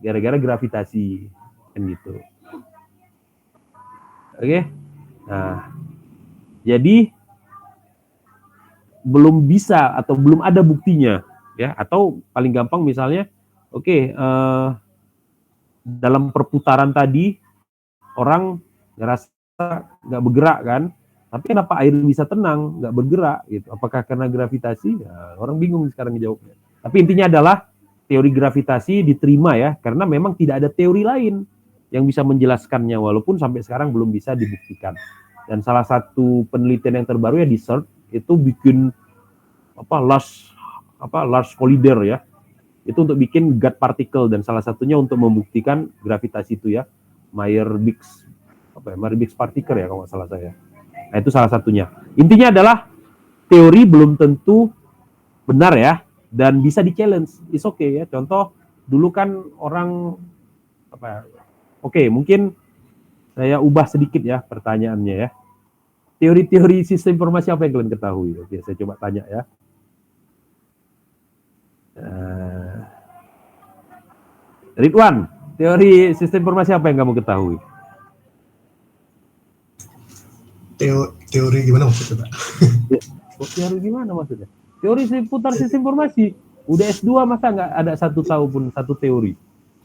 [SPEAKER 1] gara-gara gravitasi kan gitu. Oke. Nah, jadi belum bisa atau belum ada buktinya ya, atau paling gampang misalnya dalam perputaran tadi orang ngerasa nggak bergerak kan, tapi kenapa air bisa tenang nggak bergerak gitu? Apakah karena gravitasi? Ya, orang bingung sekarang jawabnya. Tapi intinya adalah teori gravitasi diterima ya, karena memang tidak ada teori lain yang bisa menjelaskannya, walaupun sampai sekarang belum bisa dibuktikan. Dan salah satu penelitian yang terbaru ya di CERN itu bikin large collider ya, itu untuk bikin God particle, dan salah satunya untuk membuktikan gravitasi itu ya, Mayer-Briggs particle ya kalau nggak salah saya. Nah itu salah satunya. Intinya adalah teori belum tentu benar ya, dan bisa di-challenge, is okay ya. Contoh, dulu kan orang, mungkin saya ubah sedikit ya pertanyaannya ya. Teori-teori sistem informasi apa yang kalian ketahui? Oke, saya coba tanya ya. Ridwan, teori sistem informasi apa yang kamu ketahui?
[SPEAKER 5] Teori gimana maksudnya, Pak?
[SPEAKER 1] Teori gimana maksudnya? Teori seputar sistem informasi. Udah S2 masa nggak ada satu teori?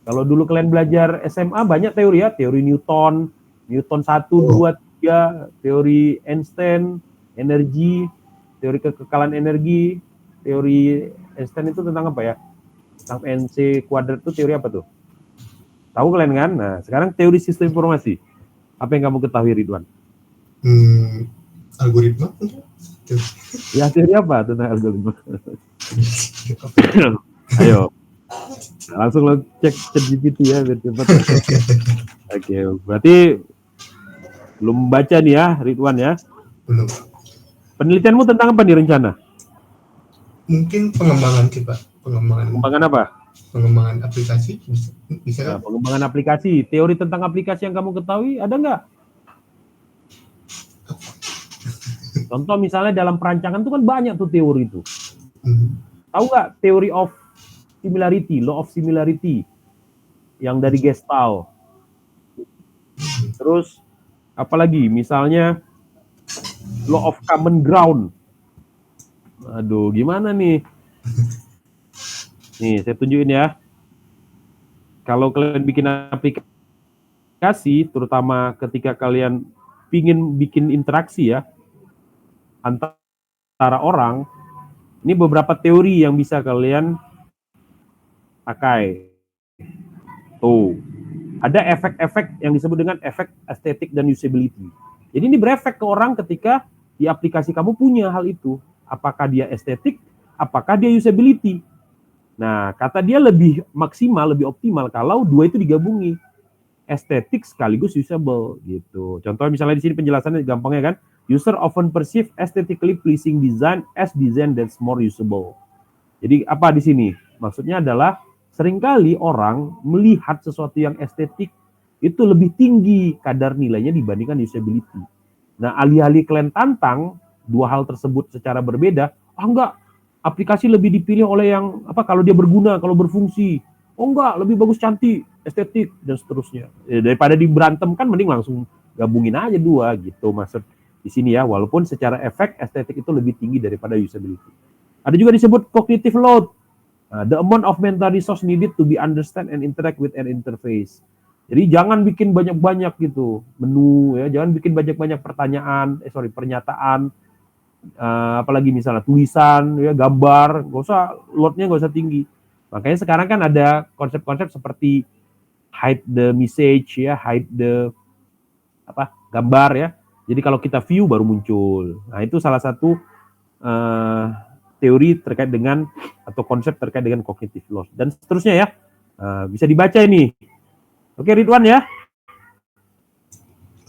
[SPEAKER 1] Kalau dulu kalian belajar SMA banyak teori ya, teori Newton 1, 2, 3, teori Einstein, energi, teori kekekalan energi, teori Einstein itu tentang apa ya? Tentang NC kuadrat itu teori apa tuh? Tahu kalian kan? Nah, sekarang teori sistem informasi. Apa yang kamu ketahui, Ridwan?
[SPEAKER 5] Algoritma?
[SPEAKER 1] Ya, teori apa tentang algoritma? Ayo, langsung lo cek ChatGPT ya biar cepat. Oke, berarti belum baca nih ya, Ridwan ya.
[SPEAKER 5] Belum.
[SPEAKER 1] Penelitianmu tentang apa nih rencana?
[SPEAKER 5] Mungkin pengembangan sih Pak.
[SPEAKER 1] Pengembangan apa?
[SPEAKER 5] Pengembangan aplikasi bisa
[SPEAKER 1] Nah,
[SPEAKER 5] kan?
[SPEAKER 1] pengembangan aplikasi. Teori tentang aplikasi yang kamu ketahui ada nggak? Contoh misalnya dalam perancangan itu kan banyak tuh teori itu.
[SPEAKER 5] Hmm.
[SPEAKER 1] Tahu nggak teori of similarity, law of similarity yang dari Gestalt. Terus apalagi misalnya law of common ground. Aduh, gimana nih? Nih, saya tunjukin ya. Kalau kalian bikin aplikasi, terutama ketika kalian pingin bikin interaksi ya antara orang, ini beberapa teori yang bisa kalian pakai. Tuh, ada efek-efek yang disebut dengan efek estetik dan usability. Jadi ini berefek ke orang ketika di aplikasi kamu punya hal itu. Apakah dia estetik, apakah dia usability. Nah, kata dia lebih maksimal, lebih optimal kalau dua itu digabungi. Estetik sekaligus usable gitu. Contoh misalnya di sini penjelasannya gampangnya kan, user often perceive aesthetically pleasing design as design that's more usable. Jadi apa di sini? Maksudnya adalah seringkali orang melihat sesuatu yang estetik itu lebih tinggi kadar nilainya dibandingkan usability. Nah, alih-alih kalian tantang dua hal tersebut secara berbeda, enggak, aplikasi lebih dipilih oleh yang apa kalau dia berguna, kalau berfungsi. Oh enggak, lebih bagus cantik, estetik dan seterusnya. Daripada diberantem kan mending langsung gabungin aja dua gitu maksud di sini ya, walaupun secara efek estetik itu lebih tinggi daripada usability. Ada juga disebut cognitive load. The amount of mental resource needed to be understand and interact with an interface. Jadi jangan bikin banyak-banyak gitu menu ya, jangan bikin banyak-banyak pernyataan, apalagi misalnya tulisan ya, gambar, nggak usah loadnya nggak usah tinggi. Makanya sekarang kan ada konsep-konsep seperti hide the message ya, hide the gambar ya. Jadi kalau kita view baru muncul. Nah, itu salah satu teori terkait dengan atau konsep terkait dengan cognitive loss dan seterusnya ya. Bisa dibaca ini. Oke, Ridwan ya.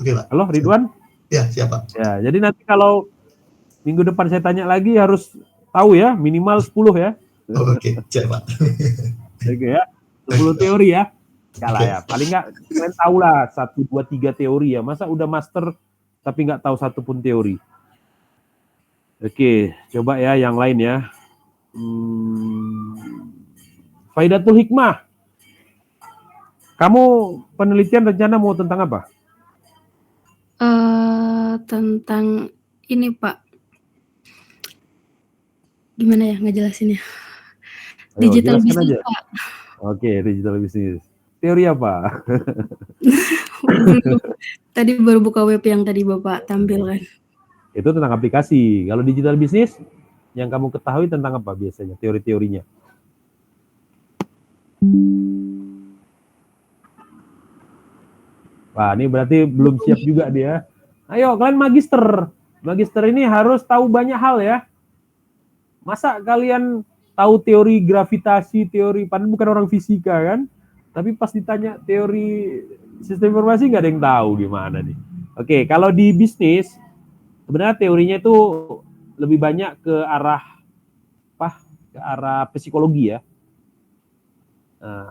[SPEAKER 5] Oke Pak.
[SPEAKER 1] Halo Ridwan.
[SPEAKER 5] Ya siapa?
[SPEAKER 1] Ya, jadi nanti kalau minggu depan saya tanya lagi harus tahu ya, minimal 10 ya.
[SPEAKER 5] Oh, oke, siap Pak.
[SPEAKER 1] Oke ya. 10 teori ya. Kalah ya. Paling nggak kalian tahu lah 1, 2, 3 teori ya. Masa udah master tapi nggak tahu satu pun teori. Oke, coba ya yang lain ya. Faidatul Hikmah. Kamu penelitian rencana mau tentang apa?
[SPEAKER 6] Tentang ini Pak. Gimana ya ngejelasinnya?
[SPEAKER 1] Ayo,
[SPEAKER 6] Digital
[SPEAKER 1] jelaskan
[SPEAKER 6] business
[SPEAKER 1] aja.
[SPEAKER 6] Pak.
[SPEAKER 1] Oke, digital business. Teori apa?
[SPEAKER 6] Tadi baru buka web yang tadi Bapak tampilkan.
[SPEAKER 1] Itu tentang aplikasi. Kalau digital business, yang kamu ketahui tentang apa biasanya? Teori-teorinya. Wah, ini berarti belum siap juga dia. Ayo, kalian magister. Magister ini harus tahu banyak hal ya. Masa kalian tahu teori gravitasi, teori, padahal bukan orang fisika kan? Tapi pas ditanya teori sistem informasi nggak ada yang tahu gimana nih. Oke, kalau di bisnis, sebenarnya teorinya itu lebih banyak ke arah psikologi ya.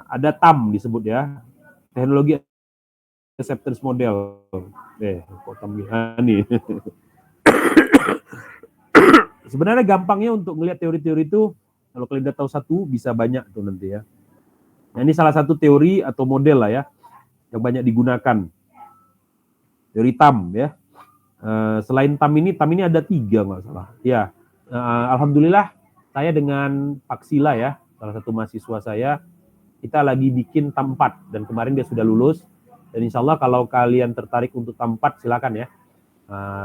[SPEAKER 1] Ada TAM disebut ya, teknologi acceptance model. Kok TAM nih. Sebenarnya gampangnya untuk melihat teori-teori itu, kalau kalian udah tahu satu, bisa banyak tuh nanti ya. Nah, ini salah satu teori atau model lah ya, yang banyak digunakan. Teori TAM ya. Selain TAM ini ada 3 nggak salah. Ya, alhamdulillah saya dengan Pak Sila ya, salah satu mahasiswa saya, kita lagi bikin TAM 4 dan kemarin dia sudah lulus. Dan insya Allah kalau kalian tertarik untuk TAM 4 silakan ya.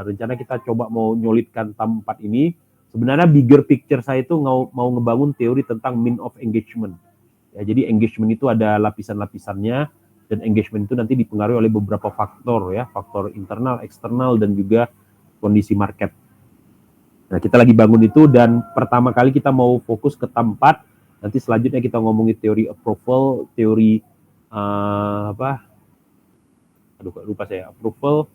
[SPEAKER 1] Rencana kita coba mau nyolidkan TAM 4 ini. Sebenarnya bigger picture saya itu mau ngebangun teori tentang mean of engagement. Ya, jadi engagement itu ada lapisan-lapisannya. Dan engagement itu nanti dipengaruhi oleh beberapa faktor ya, faktor internal, eksternal dan juga kondisi market. Nah, kita lagi bangun itu, dan pertama kali kita mau fokus ke tempat. Nanti selanjutnya kita ngomongin teori approval, teori lupa saya, approval,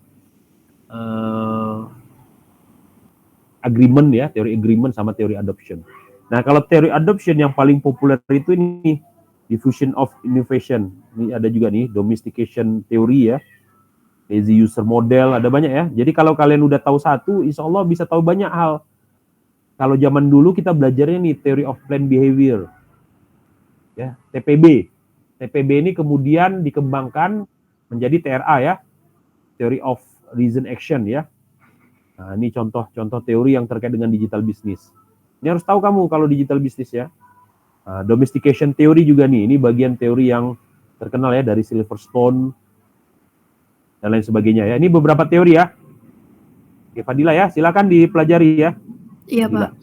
[SPEAKER 1] agreement ya, teori agreement sama teori adoption. Nah, kalau teori adoption yang paling populer itu ini diffusion of innovation. Ini ada juga nih domestication theory ya, lazy user model, ada banyak ya. Jadi kalau kalian udah tahu satu, insya Allah bisa tahu banyak hal. Kalau zaman dulu kita belajarnya nih theory of planned behavior, ya, TPB. TPB ini kemudian dikembangkan menjadi TRA ya, theory of reason action ya. Nah, ini contoh-contoh teori yang terkait dengan digital business. Ini harus tahu kamu kalau digital business ya. Nah, domestication theory juga nih, ini bagian teori yang terkenal ya dari Silverstone dan lain sebagainya ya. Ini beberapa teori ya. Oke, Fadila ya, silakan dipelajari ya.
[SPEAKER 6] Iya,
[SPEAKER 1] Fadila.
[SPEAKER 6] Pak.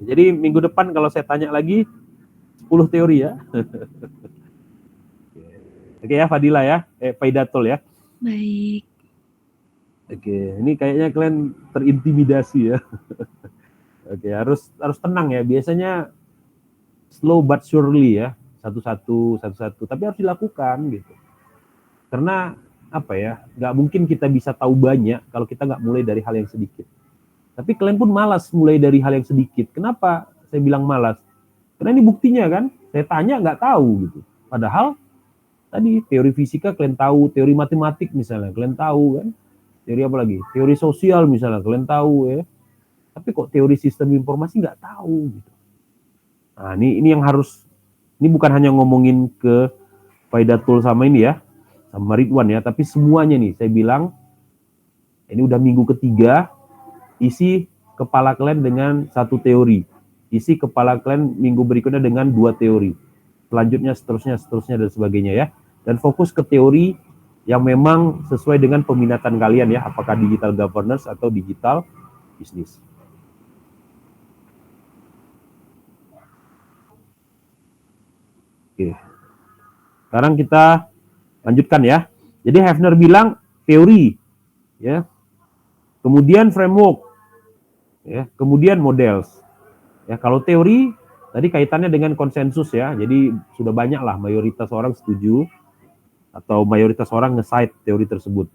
[SPEAKER 1] Jadi minggu depan kalau saya tanya lagi 10 teori ya. Oke ya, Fadila ya, Faidatul ya.
[SPEAKER 6] Baik.
[SPEAKER 1] Oke, ini kayaknya kalian terintimidasi ya. Oke, harus tenang ya. Biasanya slow but surely ya, satu-satu. Tapi harus dilakukan gitu. Karena apa ya? Nggak mungkin kita bisa tahu banyak kalau kita nggak mulai dari hal yang sedikit. Tapi kalian pun malas mulai dari hal yang sedikit. Kenapa saya bilang malas? Karena ini buktinya kan. Saya tanya nggak tahu gitu. Padahal tadi teori fisika kalian tahu, teori matematik misalnya kalian tahu kan. Teori apa lagi? Teori sosial misalnya, kalian tahu ya. Tapi kok teori sistem informasi nggak tahu gitu. Nah, ini yang harus, ini bukan hanya ngomongin ke Faidatul sama ini ya, sama Ridwan ya, tapi semuanya nih, saya bilang, ini udah minggu ketiga, isi kepala kalian dengan satu teori. Isi kepala kalian minggu berikutnya dengan 2 teori. Selanjutnya, seterusnya, dan sebagainya ya. Dan fokus ke teori yang memang sesuai dengan peminatan kalian ya, apakah digital governance atau digital business. Oke. Sekarang kita lanjutkan ya. Jadi Hefner bilang teori ya. Kemudian framework ya, kemudian models. Ya, kalau teori tadi kaitannya dengan konsensus ya. Jadi sudah banyak lah mayoritas orang setuju atau mayoritas orang nge-cite teori tersebut.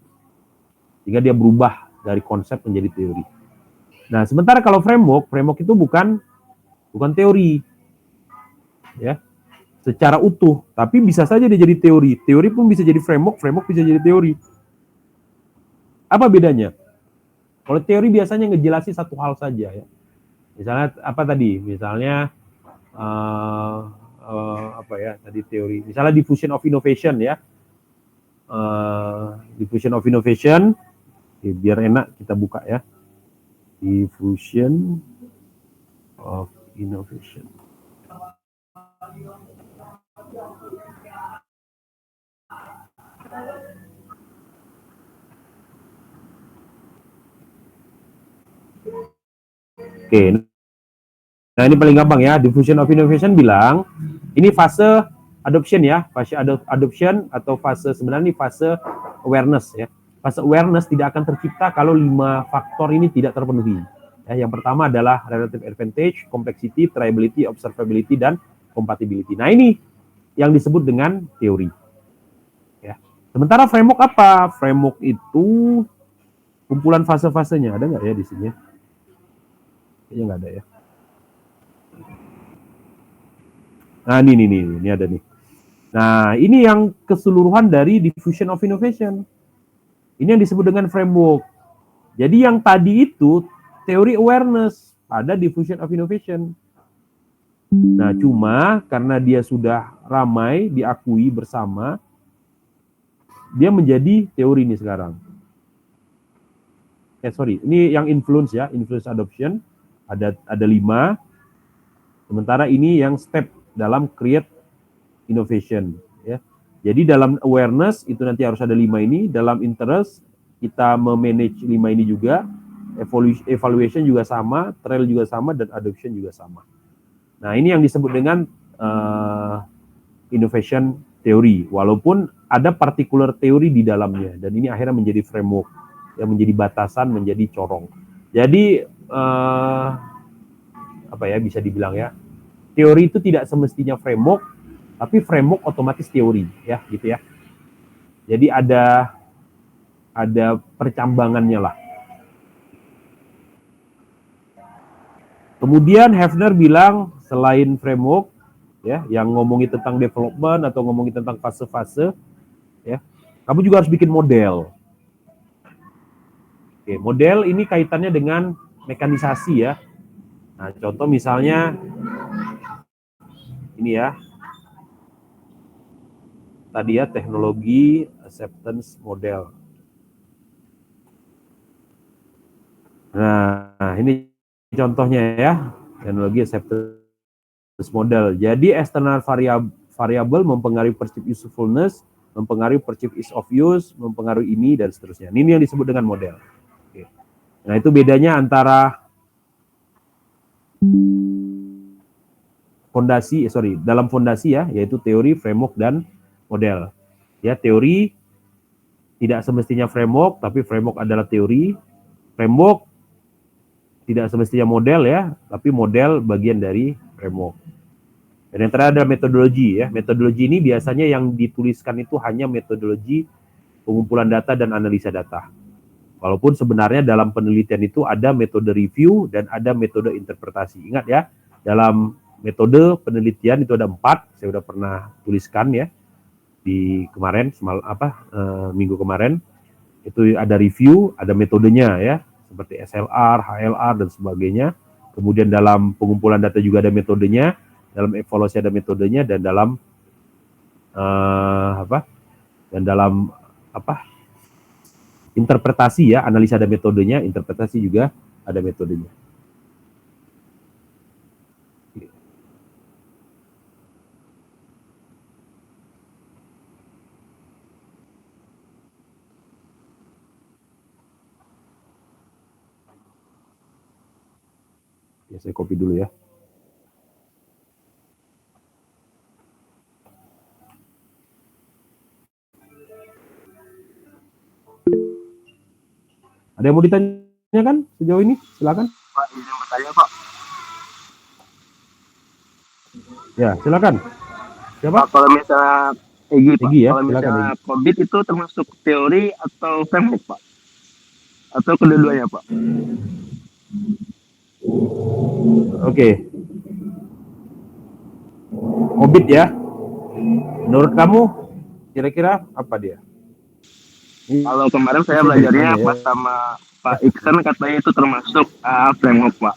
[SPEAKER 1] Sehingga dia berubah dari konsep menjadi teori. Nah, sementara kalau framework itu bukan teori. Ya. Secara utuh, tapi bisa saja dia jadi teori. Teori pun bisa jadi framework bisa jadi teori. Apa bedanya? Kalau teori biasanya ngejelasin satu hal saja ya. Misalnya apa tadi? Misalnya apa ya tadi teori? Misalnya diffusion of innovation ya. Diffusion of innovation. Oke, biar enak kita buka ya. Diffusion of innovation. Oke. Nah, ini paling gampang ya. Diffusion of innovation bilang ini fase adoption ya, fase adoption atau fase sebenarnya ini fase awareness ya. Fase awareness tidak akan tercipta kalau 5 faktor ini tidak terpenuhi. Ya, yang pertama adalah relative advantage, complexity, triability, observability, dan compatibility. Nah, ini yang disebut dengan teori. Ya. Sementara framework apa? Framework itu kumpulan fase-fasenya. Ada nggak ya di sini? Kayaknya nggak ada ya. Nah, ini ada nih. Nah, ini yang keseluruhan dari diffusion of innovation. Ini yang disebut dengan framework. Jadi yang tadi itu teori awareness pada diffusion of innovation. Nah, cuma karena dia sudah ramai diakui bersama, dia menjadi teori ini sekarang. Ini yang influence ya, influence adoption ada 5. Sementara ini yang step dalam create innovation ya. Jadi dalam awareness itu nanti harus ada 5 ini, dalam interest kita memanage 5 ini juga, evaluation juga sama, trial juga sama, dan adoption juga sama. Nah, ini yang disebut dengan innovation theory, walaupun ada particular teori di dalamnya, dan ini akhirnya menjadi framework, yang menjadi batasan, menjadi corong. Jadi apa ya bisa dibilang ya, teori itu tidak semestinya framework, tapi framework otomatis teori ya gitu ya. Jadi ada percambangannya lah. Kemudian Hefner bilang selain framework ya yang ngomongin tentang development atau ngomongin tentang fase-fase ya, kamu juga harus bikin model. Oke, model ini kaitannya dengan mekanisasi ya. Nah, contoh misalnya ini ya. Tadi ya teknologi acceptance model. Nah, ini contohnya ya, teknologi acceptance model. Jadi external variable mempengaruhi perceived usefulness, mempengaruhi perceived ease of use, mempengaruhi ini dan seterusnya. Ini yang disebut dengan model. Oke. Nah, itu bedanya antara dalam fondasi ya, yaitu teori, framework dan model. Ya, teori tidak semestinya framework, tapi framework adalah teori. Framework tidak semestinya model ya, tapi model bagian dari framework. Dan yang terakhir adalah metodologi ya. Metodologi ini biasanya yang dituliskan itu hanya metodologi pengumpulan data dan analisa data. Walaupun sebenarnya dalam penelitian itu ada metode review dan ada metode interpretasi. Ingat ya, dalam metode penelitian itu ada 4, saya sudah pernah tuliskan ya di kemarin, minggu kemarin. Itu ada review, ada metodenya ya, seperti SLR, HLR dan sebagainya. Kemudian dalam pengumpulan data juga ada metodenya, dalam evaluasi ada metodenya, dan dalam interpretasi ya, analisa ada metodenya, interpretasi juga ada metodenya. Ya, saya copy dulu ya. Ada yang mau ditanyakan sejauh ini? Silakan.
[SPEAKER 7] Pak, izin bertanya, Pak.
[SPEAKER 1] Ya, silakan. Siapa?
[SPEAKER 7] Pak, kalau misalnya Egi, Pak,
[SPEAKER 1] Egi ya,
[SPEAKER 7] kalau
[SPEAKER 1] silakan,
[SPEAKER 7] misalnya
[SPEAKER 1] Egi.
[SPEAKER 7] COVID itu termasuk teori atau framework, Pak? Atau kedua-duanya, Pak?
[SPEAKER 1] Oke. COVID ya. Menurut kamu kira-kira apa dia?
[SPEAKER 7] Kalau kemarin saya belajarnya pas sama Pak Iksan katanya itu termasuk framework, Pak.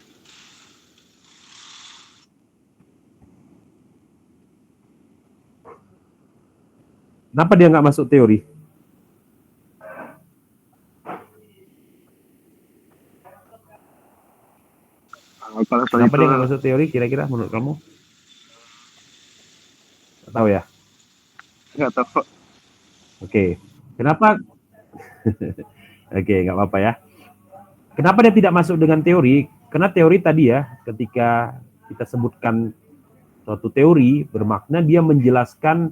[SPEAKER 1] Kenapa dia nggak masuk teori?
[SPEAKER 7] Kalau
[SPEAKER 1] Kenapa dia nggak masuk teori kira-kira menurut kamu? Nggak tahu ya?
[SPEAKER 7] nggak tahu, Pak.
[SPEAKER 1] Oke. Kenapa? Oke, nggak apa-apa ya. Kenapa dia tidak masuk dengan teori? Karena teori tadi ya, ketika kita sebutkan suatu teori, bermakna dia menjelaskan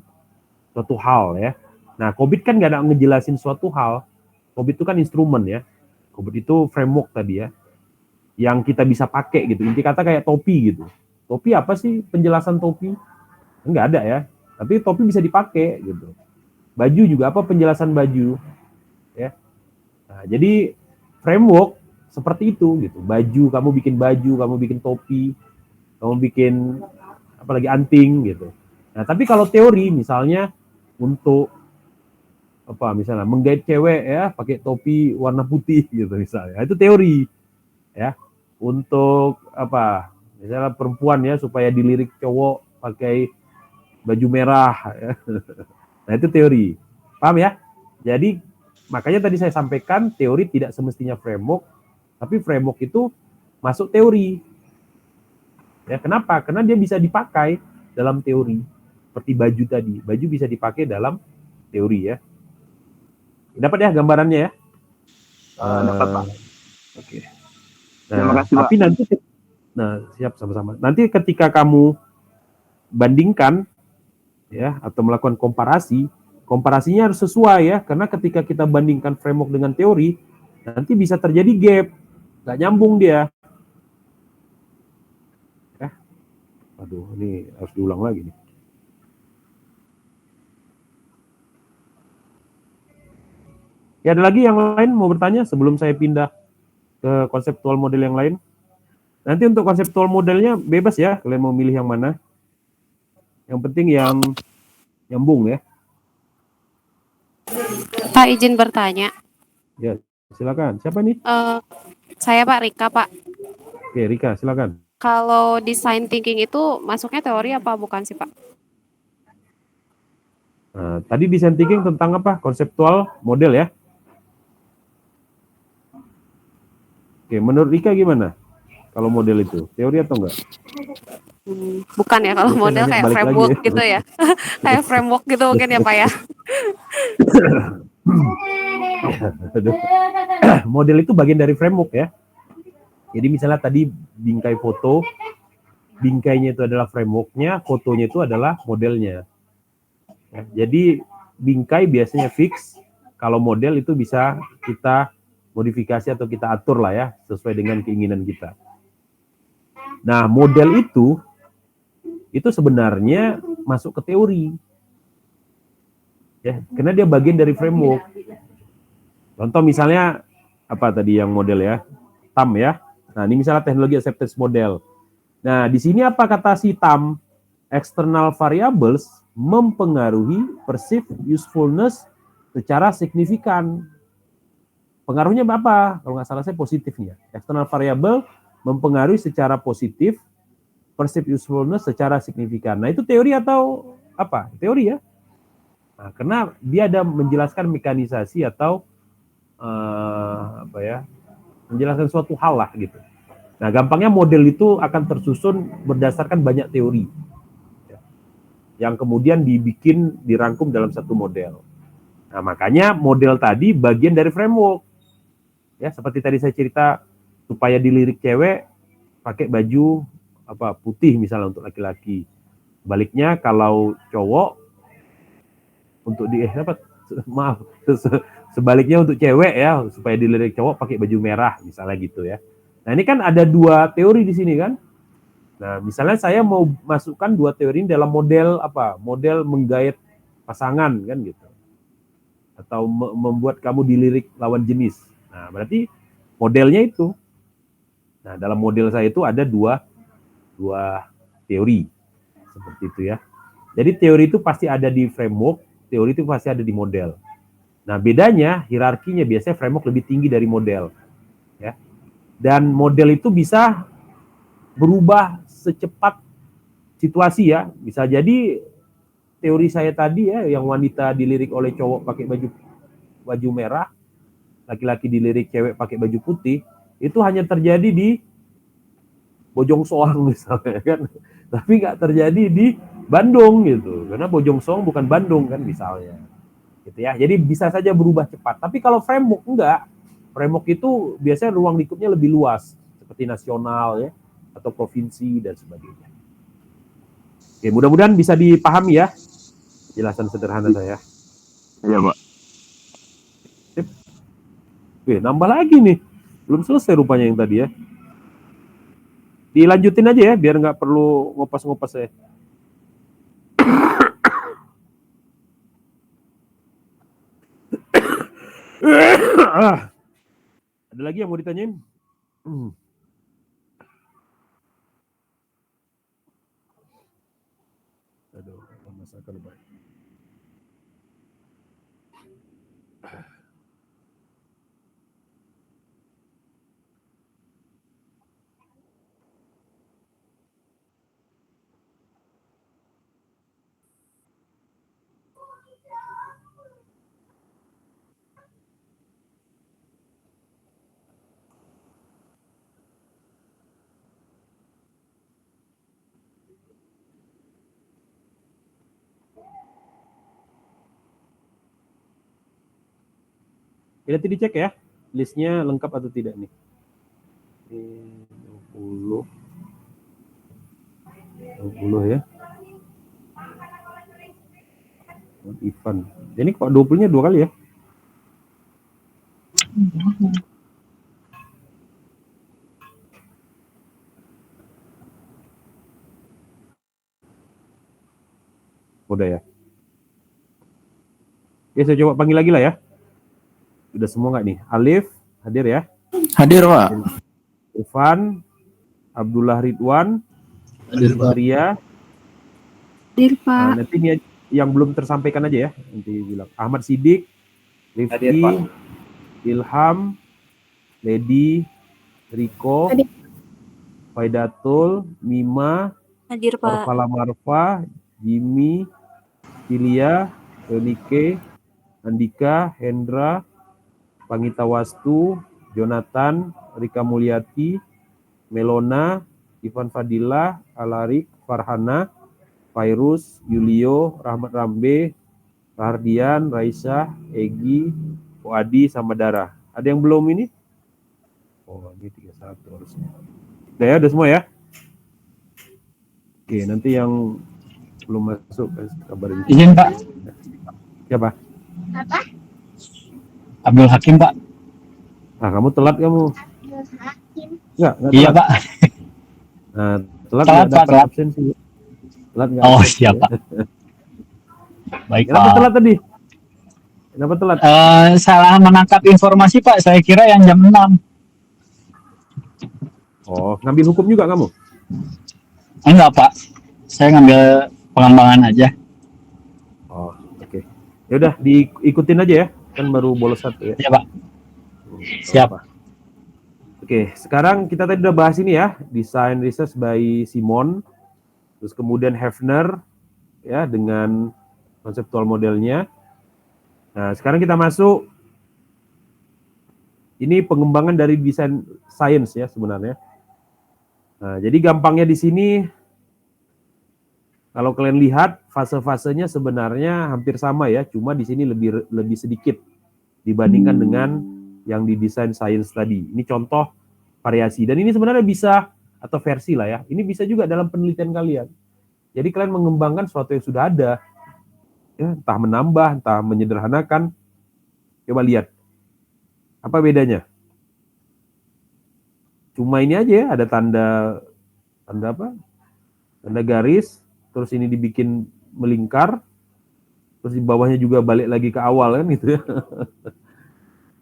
[SPEAKER 1] suatu hal ya. Nah, COVID kan nggak ada ngejelasin suatu hal. COVID itu kan instrumen ya. COVID itu framework tadi ya, yang kita bisa pakai gitu. Inti kata kayak topi gitu. Topi apa sih penjelasan topi? Nggak ada ya. Tapi topi bisa dipakai gitu. Baju juga apa penjelasan baju ya. Nah, jadi framework seperti itu gitu. Baju, kamu bikin topi, kamu bikin apalagi anting gitu. Nah, tapi kalau teori misalnya untuk misalnya menggait cewek ya pakai topi warna putih gitu misalnya. Itu teori ya. Untuk misalnya perempuan ya supaya dilirik cowok pakai baju merah ya. Nah, itu teori. Paham ya? Jadi makanya tadi saya sampaikan teori tidak semestinya framework, tapi framework itu masuk teori. Ya, kenapa? Karena dia bisa dipakai dalam teori. Seperti baju tadi. Baju bisa dipakai dalam teori ya. Dapat ya gambarannya ya?
[SPEAKER 7] Dapat, Pak.
[SPEAKER 1] Oke. Nah,
[SPEAKER 7] Terima kasih,
[SPEAKER 1] tapi
[SPEAKER 7] Pak.
[SPEAKER 1] nanti siap sama-sama. Nanti ketika kamu bandingkan ya atau melakukan komparasinya harus sesuai ya, karena ketika kita bandingkan framework dengan teori nanti bisa terjadi gap nggak nyambung dia. Aduh, ini harus diulang lagi nih. Ya, ada lagi yang lain mau bertanya sebelum saya pindah ke konseptual model yang lain? Nanti untuk konseptual modelnya bebas ya, kalian mau milih yang mana. Yang penting yang nyambung ya.
[SPEAKER 8] Pak, izin bertanya.
[SPEAKER 1] Ya, silakan. Siapa nih?
[SPEAKER 8] Saya Pak Rika, Pak.
[SPEAKER 1] Oke, Rika, silakan.
[SPEAKER 8] Kalau design thinking itu masuknya teori apa bukan sih, Pak?
[SPEAKER 1] Nah, tadi design thinking tentang apa? Konseptual model ya. Oke, menurut Rika gimana? Kalau model itu, teori atau enggak?
[SPEAKER 8] Bukan ya, kalau
[SPEAKER 1] Biasanya
[SPEAKER 8] model
[SPEAKER 1] nanya
[SPEAKER 8] kayak
[SPEAKER 1] balik lagi
[SPEAKER 8] framework
[SPEAKER 1] ya.
[SPEAKER 8] gitu ya. Kayak framework gitu mungkin ya, Pak ya.
[SPEAKER 1] Aduh. Model itu bagian dari framework ya. Jadi misalnya tadi bingkai foto, bingkainya itu adalah frameworknya, fotonya itu adalah modelnya. Ya, jadi bingkai biasanya fix, kalau model itu bisa kita modifikasi atau kita atur lah ya, sesuai dengan keinginan kita. Nah, model itu sebenarnya masuk ke teori. Ya, karena dia bagian dari framework. Contoh misalnya apa tadi yang model ya? TAM ya. Nah, ini misalnya teknologi acceptance model. Nah, di sini apa kata si TAM? External variables mempengaruhi perceived usefulness secara signifikan. Pengaruhnya apa? Kalau nggak salah saya positifnya. External variable mempengaruhi secara positif perceived usefulness secara signifikan. Nah, itu teori atau apa? Teori ya. Nah, karena dia ada menjelaskan mekanisasi atau menjelaskan suatu hal lah gitu. Nah, gampangnya model itu akan tersusun berdasarkan banyak teori yang kemudian dirangkum dalam satu model. Nah, makanya model tadi bagian dari framework. Ya, seperti tadi saya cerita, supaya dilirik cewek pakai baju putih misalnya untuk laki-laki. Baliknya kalau cowok untuk sebaliknya untuk cewek ya, supaya dilirik cowok pakai baju merah misalnya gitu ya. Nah, ini kan ada dua teori di sini kan. Nah, misalnya saya mau masukkan dua teori ini dalam model model menggait pasangan kan gitu. Atau membuat kamu dilirik lawan jenis. Nah, berarti modelnya itu. Nah, dalam model saya itu ada dua teori. Seperti itu ya. Jadi teori itu pasti ada di framework, teori itu pasti ada di model. Nah, bedanya hierarkinya biasanya framework lebih tinggi dari model. Ya. Dan model itu bisa berubah secepat situasi ya. Bisa jadi teori saya tadi ya, yang wanita dilirik oleh cowok pakai baju merah, laki-laki dilirik cewek pakai baju putih, itu hanya terjadi di Bojong Soang misalnya kan. Tapi nggak terjadi di Bandung gitu. Karena Bojong Soang bukan Bandung kan misalnya. Gitu ya. Jadi bisa saja berubah cepat. Tapi kalau framework enggak. Framework itu biasanya ruang lingkupnya lebih luas, seperti nasional ya, atau provinsi dan sebagainya. Oke, mudah-mudahan bisa dipahami ya jelasan sederhana saya.
[SPEAKER 7] Iya, Pak.
[SPEAKER 1] Sip. Oke, nambah lagi nih. Belum selesai rupanya yang tadi ya. Dilanjutin aja ya, biar nggak perlu ngopas-ngopas ya. Ada lagi yang mau ditanyain? Aduh, masakan baik. Nanti dicek ya, listnya lengkap atau tidak nih. 20 ya. Ivan. Jadi kok 20-nya 2 kali ya? Ya, saya coba panggil lagi lah ya. Udah semua nggak nih? Alif, hadir ya.
[SPEAKER 4] Hadir, Pak.
[SPEAKER 1] Irfan, Abdullah Ridwan,
[SPEAKER 5] Hadir, Pak.
[SPEAKER 1] Ria.
[SPEAKER 3] Hadir, Pak.
[SPEAKER 1] Nanti ini yang belum tersampaikan aja ya. Nanti bilang Ahmad Sidik,
[SPEAKER 2] Hadir,
[SPEAKER 1] Rifki,
[SPEAKER 2] Pak.
[SPEAKER 1] Ilham, Lady, Riko,
[SPEAKER 8] Hadir.
[SPEAKER 1] Faidatul, Mima,
[SPEAKER 8] Hadir, Pak.
[SPEAKER 1] Orvala Marfa, Jimmy, Tilia, Renike, Andika, Hendra, Pangita Wastu, Jonathan, Rika Mulyati, Melona, Ivan Fadila, Alarik, Farhana, Fairuz, Yulio, Rahmat Rambe, Rahardian, Raisa, Egi, Fuadi, sama Dara. Ada yang belum ini? Oh, ini 31 harusnya. Udah ya, udah semua ya? Oke, nanti yang belum masuk kabarin.
[SPEAKER 9] Izin Pak,
[SPEAKER 1] Siapa?
[SPEAKER 9] Abdul Hakim Pak.
[SPEAKER 1] Ah, kamu telat kamu. Enggak
[SPEAKER 9] Iya
[SPEAKER 1] telat.
[SPEAKER 9] Pak.
[SPEAKER 1] Nah, telat
[SPEAKER 9] Telat,
[SPEAKER 1] nggak
[SPEAKER 9] Pak,
[SPEAKER 1] dapat
[SPEAKER 9] telat.
[SPEAKER 1] absensi. Telat nggak
[SPEAKER 9] Oh
[SPEAKER 1] absensi,
[SPEAKER 9] siap
[SPEAKER 1] ya.
[SPEAKER 9] Pak. Baik
[SPEAKER 1] Kenapa
[SPEAKER 9] Pak.
[SPEAKER 1] telat tadi? Kenapa telat?
[SPEAKER 9] Salah menangkap informasi Pak. Saya kira yang jam 6.
[SPEAKER 1] Oh, ngambil hukum juga kamu?
[SPEAKER 9] Enggak Pak. Saya ngambil pengembangan aja.
[SPEAKER 1] Oh, oke. Ya udah, diikutin aja ya. Kan baru bolos 1 ya.
[SPEAKER 9] Iya Pak. Siap.
[SPEAKER 1] Apa. Oke, sekarang kita tadi udah bahas ini ya, Design Research by Simon, terus kemudian Hefner ya dengan konseptual modelnya. Nah, sekarang kita masuk ini pengembangan dari desain science ya sebenarnya. Nah, jadi gampangnya di sini kalau kalian lihat fase-fasenya sebenarnya hampir sama ya, cuma di sini lebih sedikit dibandingkan dengan yang di desain science tadi. Ini contoh variasi dan ini sebenarnya bisa atau versi lah ya. Ini bisa juga dalam penelitian kalian. Jadi kalian mengembangkan sesuatu yang sudah ada, ya, entah menambah, entah menyederhanakan. Coba lihat apa bedanya. Cuma ini aja ya, ada tanda apa? Tanda garis, terus ini dibikin melingkar, terus di bawahnya juga balik lagi ke awal kan gitu ya.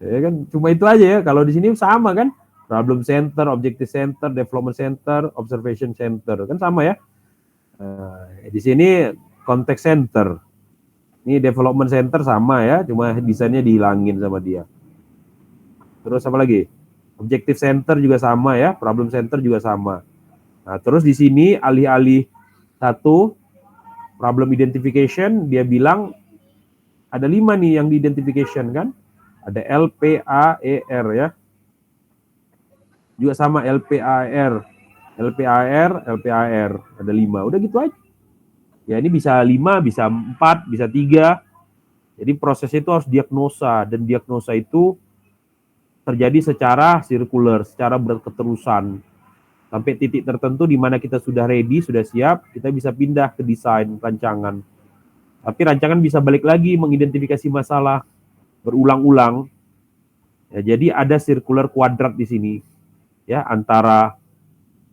[SPEAKER 1] Ya kan, cuma itu aja ya. Kalau di sini sama kan, problem center, objective center, development center, observation center kan sama ya. Di sini context center, ini development center sama ya, cuma desainnya dihilangin sama dia. Terus apa lagi? Objective center juga sama ya, problem center juga sama. Nah, terus di sini alih-alih satu problem identification, dia bilang ada 5 nih yang di identification kan. Ada LPAER ya. Juga sama LPAR. LPAR, ada 5. Udah gitu aja. Ya ini bisa 5, bisa 4, bisa 3. Jadi prosesnya itu harus diagnosa. Dan diagnosa itu terjadi secara sirkular, secara berketerusan. Sampai titik tertentu di mana kita sudah ready, sudah siap, kita bisa pindah ke desain rancangan. Tapi rancangan bisa balik lagi mengidentifikasi masalah berulang-ulang. Ya, jadi ada circular kuadrat di sini ya antara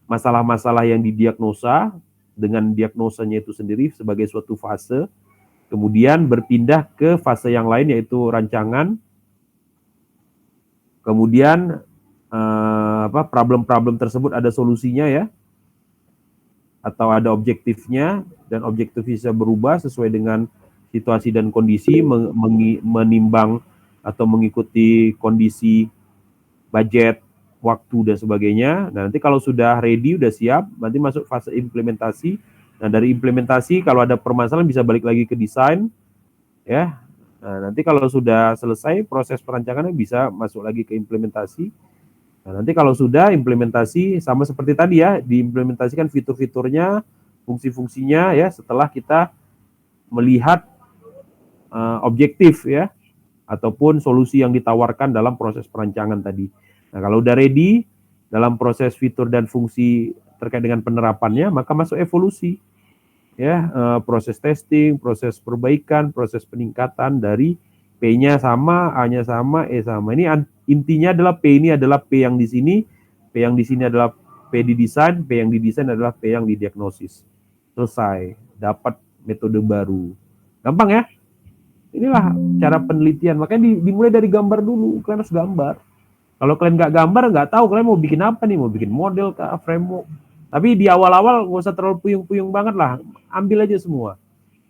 [SPEAKER 1] masalah-masalah yang didiagnosa dengan diagnosanya itu sendiri sebagai suatu fase, kemudian berpindah ke fase yang lain yaitu rancangan. Kemudian problem-problem tersebut ada solusinya ya, atau ada objektifnya, dan objektif bisa berubah sesuai dengan situasi dan kondisi, menimbang atau mengikuti kondisi budget, waktu, dan sebagainya. Nah, nanti kalau sudah ready, udah siap, nanti masuk fase implementasi. Nah, dari implementasi, kalau ada permasalahan bisa balik lagi ke desain, ya. Nah, nanti kalau sudah selesai proses perancangannya bisa masuk lagi ke implementasi. Nah, nanti kalau sudah implementasi sama seperti tadi ya, diimplementasikan fitur-fiturnya, fungsi-fungsinya ya, setelah kita melihat objektif ya, ataupun solusi yang ditawarkan dalam proses perancangan tadi. Nah, kalau udah ready dalam proses fitur dan fungsi terkait dengan penerapannya, maka masuk evolusi ya, proses testing, proses perbaikan, proses peningkatan dari P-nya sama, A-nya sama, E sama. Ini intinya adalah P ini adalah P yang di sini, P yang di sini adalah P di desain, P yang di desain adalah P yang di diagnosis. Selesai, dapat metode baru. Gampang ya? Inilah cara penelitian. Makanya dimulai dari gambar dulu. Kalian harus gambar. Kalau kalian nggak gambar, nggak tahu kalian mau bikin apa nih. Mau bikin model kah, framework. Tapi di awal-awal nggak usah terlalu puyung-puyung banget lah. Ambil aja semua.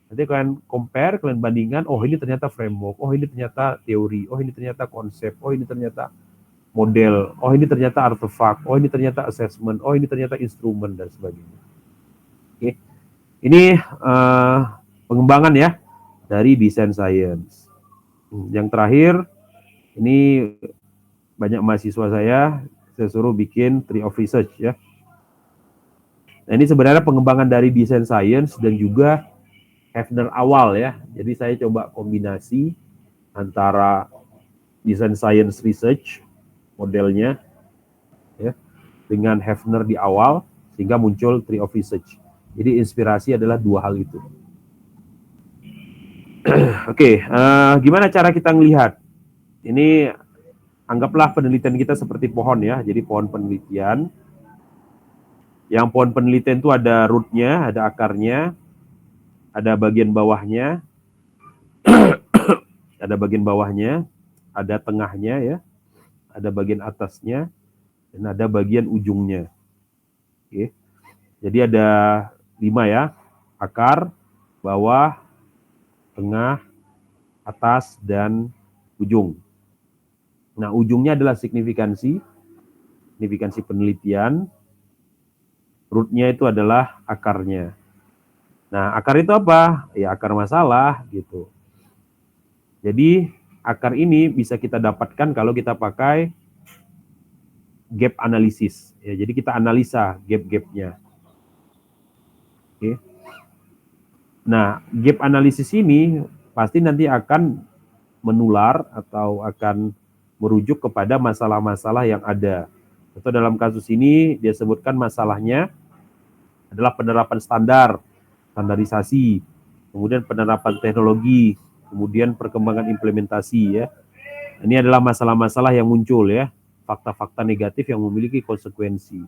[SPEAKER 1] Nanti kalian compare, kalian bandingkan. Oh ini ternyata framework. Oh ini ternyata teori. Oh ini ternyata konsep. Oh ini ternyata model. Oh ini ternyata artefak. Oh ini ternyata assessment. Oh ini ternyata instrumen dan sebagainya. Oke. Ini pengembangan ya dari desain science. Yang terakhir, ini banyak mahasiswa saya suruh bikin tree of research ya. Nah ini sebenarnya pengembangan dari desain science dan juga Hefner awal ya. Jadi saya coba kombinasi antara desain science research modelnya ya dengan Hefner di awal sehingga muncul tree of research. Jadi inspirasi adalah dua hal itu. Oke, gimana cara kita melihat? Ini anggaplah penelitian kita seperti pohon ya. Jadi pohon penelitian. Yang pohon penelitian itu ada rootnya, ada akarnya, ada bagian bawahnya, ada bagian bawahnya, ada tengahnya ya, ada bagian atasnya, dan ada bagian ujungnya. Oke. Jadi ada 5 ya, akar, bawah, tengah, atas, dan ujung. Nah, ujungnya adalah signifikansi penelitian. Rootnya itu adalah akarnya. Nah, akar itu apa? Ya, akar masalah gitu. Jadi, akar ini bisa kita dapatkan kalau kita pakai gap analisis. Ya, jadi kita analisa gap-gapnya. Oke. Nah, gap analisis ini pasti nanti akan menular atau akan merujuk kepada masalah-masalah yang ada. Atau dalam kasus ini dia sebutkan masalahnya adalah penerapan standarisasi, kemudian penerapan teknologi, kemudian perkembangan implementasi ya. Ini adalah masalah-masalah yang muncul ya, fakta-fakta negatif yang memiliki konsekuensi.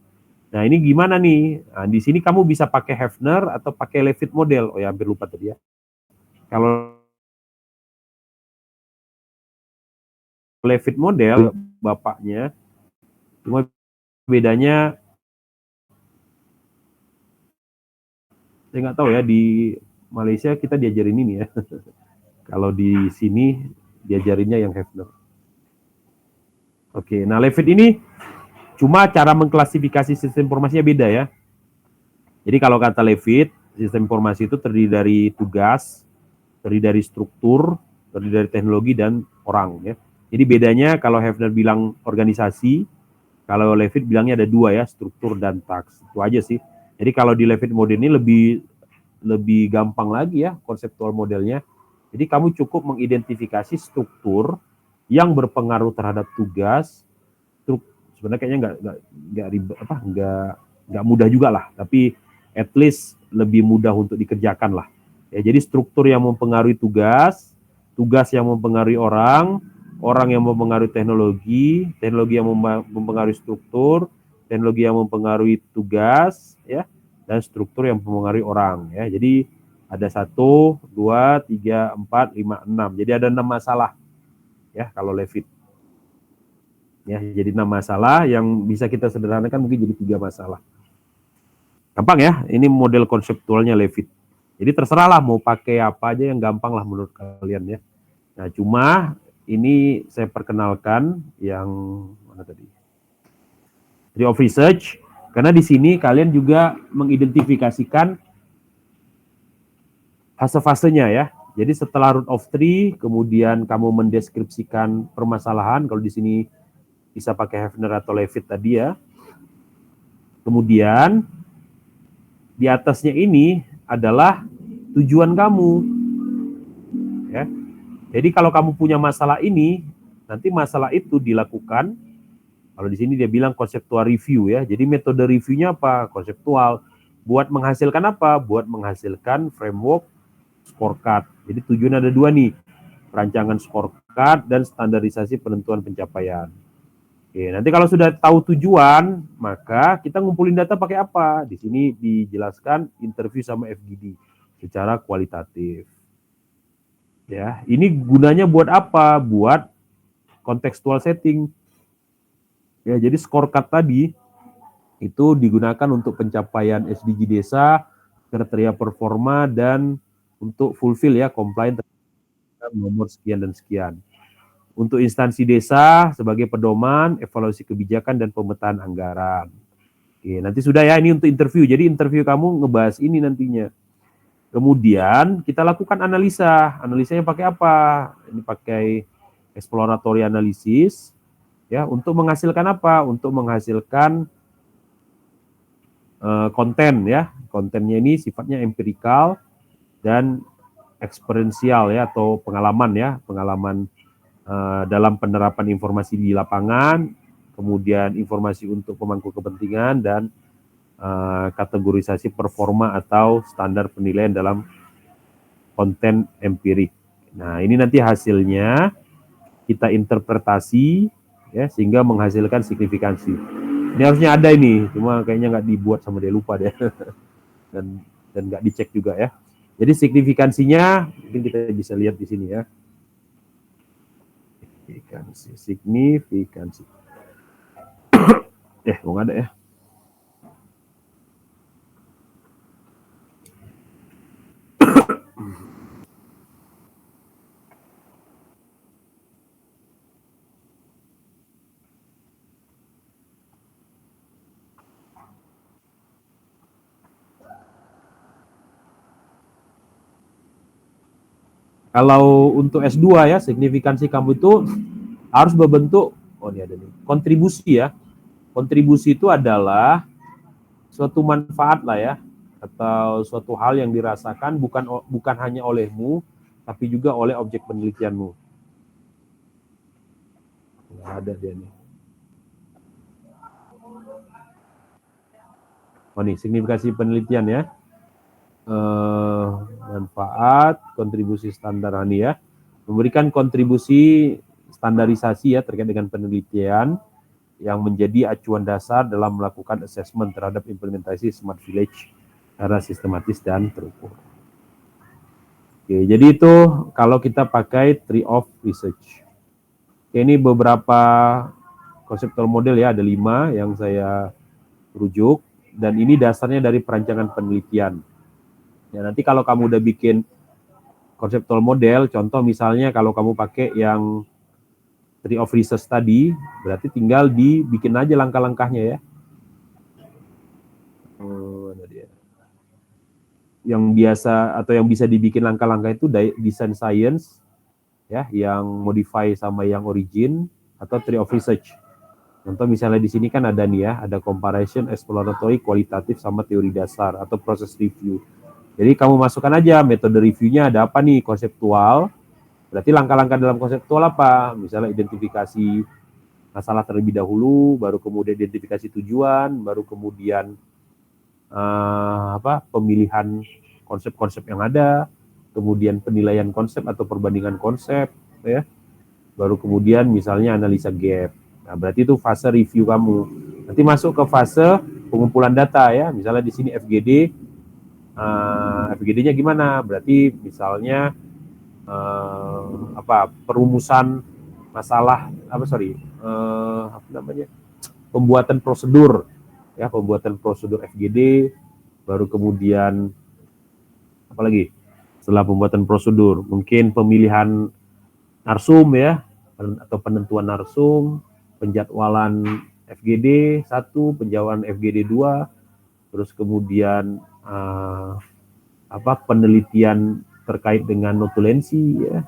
[SPEAKER 1] Nah, ini gimana nih? Nah, di sini kamu bisa pakai Hefner atau pakai Leavitt model. Oh ya, hampir lupa tadi ya. Kalau Leavitt model, bapaknya, cuma bedanya, saya nggak tahu ya, di Malaysia kita diajarin ini ya. Kalau di sini diajarinnya yang Hefner. Oke, nah Leavitt ini cuma cara mengklasifikasi sistem informasinya beda ya. Jadi kalau kata Leavitt, sistem informasi itu terdiri dari tugas, terdiri dari struktur, terdiri dari teknologi dan orang ya. Jadi bedanya kalau Hefner bilang organisasi, kalau Leavitt bilangnya ada 2 ya, struktur dan task. Itu aja sih. Jadi kalau di Leavitt model ini lebih gampang lagi ya konseptual modelnya. Jadi kamu cukup mengidentifikasi struktur yang berpengaruh terhadap tugas. Sebenarnya kayaknya nggak mudah juga lah, tapi at least lebih mudah untuk dikerjakan lah. Ya, jadi struktur yang mempengaruhi tugas yang mempengaruhi orang yang mempengaruhi teknologi yang mempengaruhi struktur, teknologi yang mempengaruhi tugas, ya, dan struktur yang mempengaruhi orang. Ya, jadi ada 1, 2, 3, 4, 5, 6. Jadi ada 6 masalah. Ya, kalau Leavitt. Ya, jadi 6 masalah yang bisa kita sederhanakan mungkin jadi 3 masalah. Gampang ya, ini model konseptualnya Leavitt. Jadi terserahlah mau pakai apa aja yang gampang lah menurut kalian ya. Nah, cuma ini saya perkenalkan yang mana tadi? Tree of Research, karena di sini kalian juga mengidentifikasikan fase-fasenya ya. Jadi setelah root of tree, kemudian kamu mendeskripsikan permasalahan, kalau di sini bisa pakai Hefner atau Leavitt tadi ya. Kemudian di atasnya ini adalah tujuan kamu. Ya. Jadi kalau kamu punya masalah ini, nanti masalah itu dilakukan, kalau di sini dia bilang conceptual review ya. Jadi metode reviewnya apa? Konseptual. Buat menghasilkan apa? Buat menghasilkan framework scorecard. Jadi tujuan ada 2 nih. Perancangan scorecard dan standarisasi penentuan pencapaian. Oke, nanti kalau sudah tahu tujuan, maka kita ngumpulin data pakai apa? Di sini dijelaskan interview sama FGD secara kualitatif. Ya, ini gunanya buat apa? Buat contextual setting. Ya, jadi scorecard tadi itu digunakan untuk pencapaian SDG desa, kriteria performa, dan untuk fulfill ya, compliant nomor sekian dan sekian. Untuk instansi desa sebagai pedoman, evaluasi kebijakan, dan pemetaan anggaran. Oke, nanti sudah ya, ini untuk interview. Jadi interview kamu ngebahas ini nantinya. Kemudian kita lakukan analisa. Analisanya pakai apa? Ini pakai exploratory analysis. Ya, untuk menghasilkan apa? Untuk menghasilkan konten ya. Kontennya ini sifatnya empirikal dan eksperiensial ya, atau pengalaman ya, pengalaman dalam penerapan informasi di lapangan, kemudian informasi untuk pemangku kepentingan, dan kategorisasi performa atau standar penilaian dalam konten empirik. Nah, ini nanti hasilnya kita interpretasi ya, sehingga menghasilkan signifikansi. Ini harusnya ada ini, cuma kayaknya nggak dibuat sama dia, lupa deh. dan nggak dicek juga ya. Jadi signifikansinya mungkin kita bisa lihat di sini ya. Signifikansi. Nggak ada ya. Kalau untuk S2 ya, signifikansi kamu itu harus berbentuk, ini ada nih, kontribusi ya. Kontribusi itu adalah suatu manfaat lah ya, atau suatu hal yang dirasakan bukan hanya olehmu, tapi juga oleh objek penelitianmu. Nggak ada dia nih. Nih, signifikansi penelitian ya. Manfaat, kontribusi standar ini ya, memberikan kontribusi standarisasi ya terkait dengan penelitian yang menjadi acuan dasar dalam melakukan assessment terhadap implementasi Smart Village secara sistematis dan terukur. Oke, jadi itu kalau kita pakai Tree of Research. Oke, ini beberapa konseptual model ya, ada 5 yang saya rujuk, dan ini dasarnya dari perancangan penelitian. Ya, nanti kalau kamu udah bikin konseptual model, contoh misalnya kalau kamu pakai yang Tree of Research tadi, berarti tinggal dibikin aja langkah-langkahnya ya. Ada dia. Yang biasa atau yang bisa dibikin langkah-langkah itu design science ya, yang modify sama yang origin, atau Tree of Research. Contoh misalnya di sini kan ada nih ya, ada comparison, exploratory, kualitatif, sama teori dasar atau proses review. Jadi kamu masukkan aja metode reviewnya ada apa nih, konseptual. Berarti langkah-langkah dalam konseptual apa? Misalnya identifikasi masalah terlebih dahulu, baru kemudian identifikasi tujuan, baru kemudian pemilihan konsep-konsep yang ada, kemudian penilaian konsep atau perbandingan konsep, ya. Baru kemudian misalnya analisa gap. Nah, berarti itu fase review kamu. Nanti masuk ke fase pengumpulan data ya. Misalnya di sini FGD. FGD-nya gimana? Berarti misalnya perumusan masalah pembuatan prosedur ya, pembuatan prosedur FGD, baru kemudian apa lagi? Setelah pembuatan prosedur, mungkin pemilihan narsum ya, atau penentuan narsum, penjadwalan FGD 1, penjadwalan FGD 2, terus kemudian penelitian terkait dengan notulensi ya,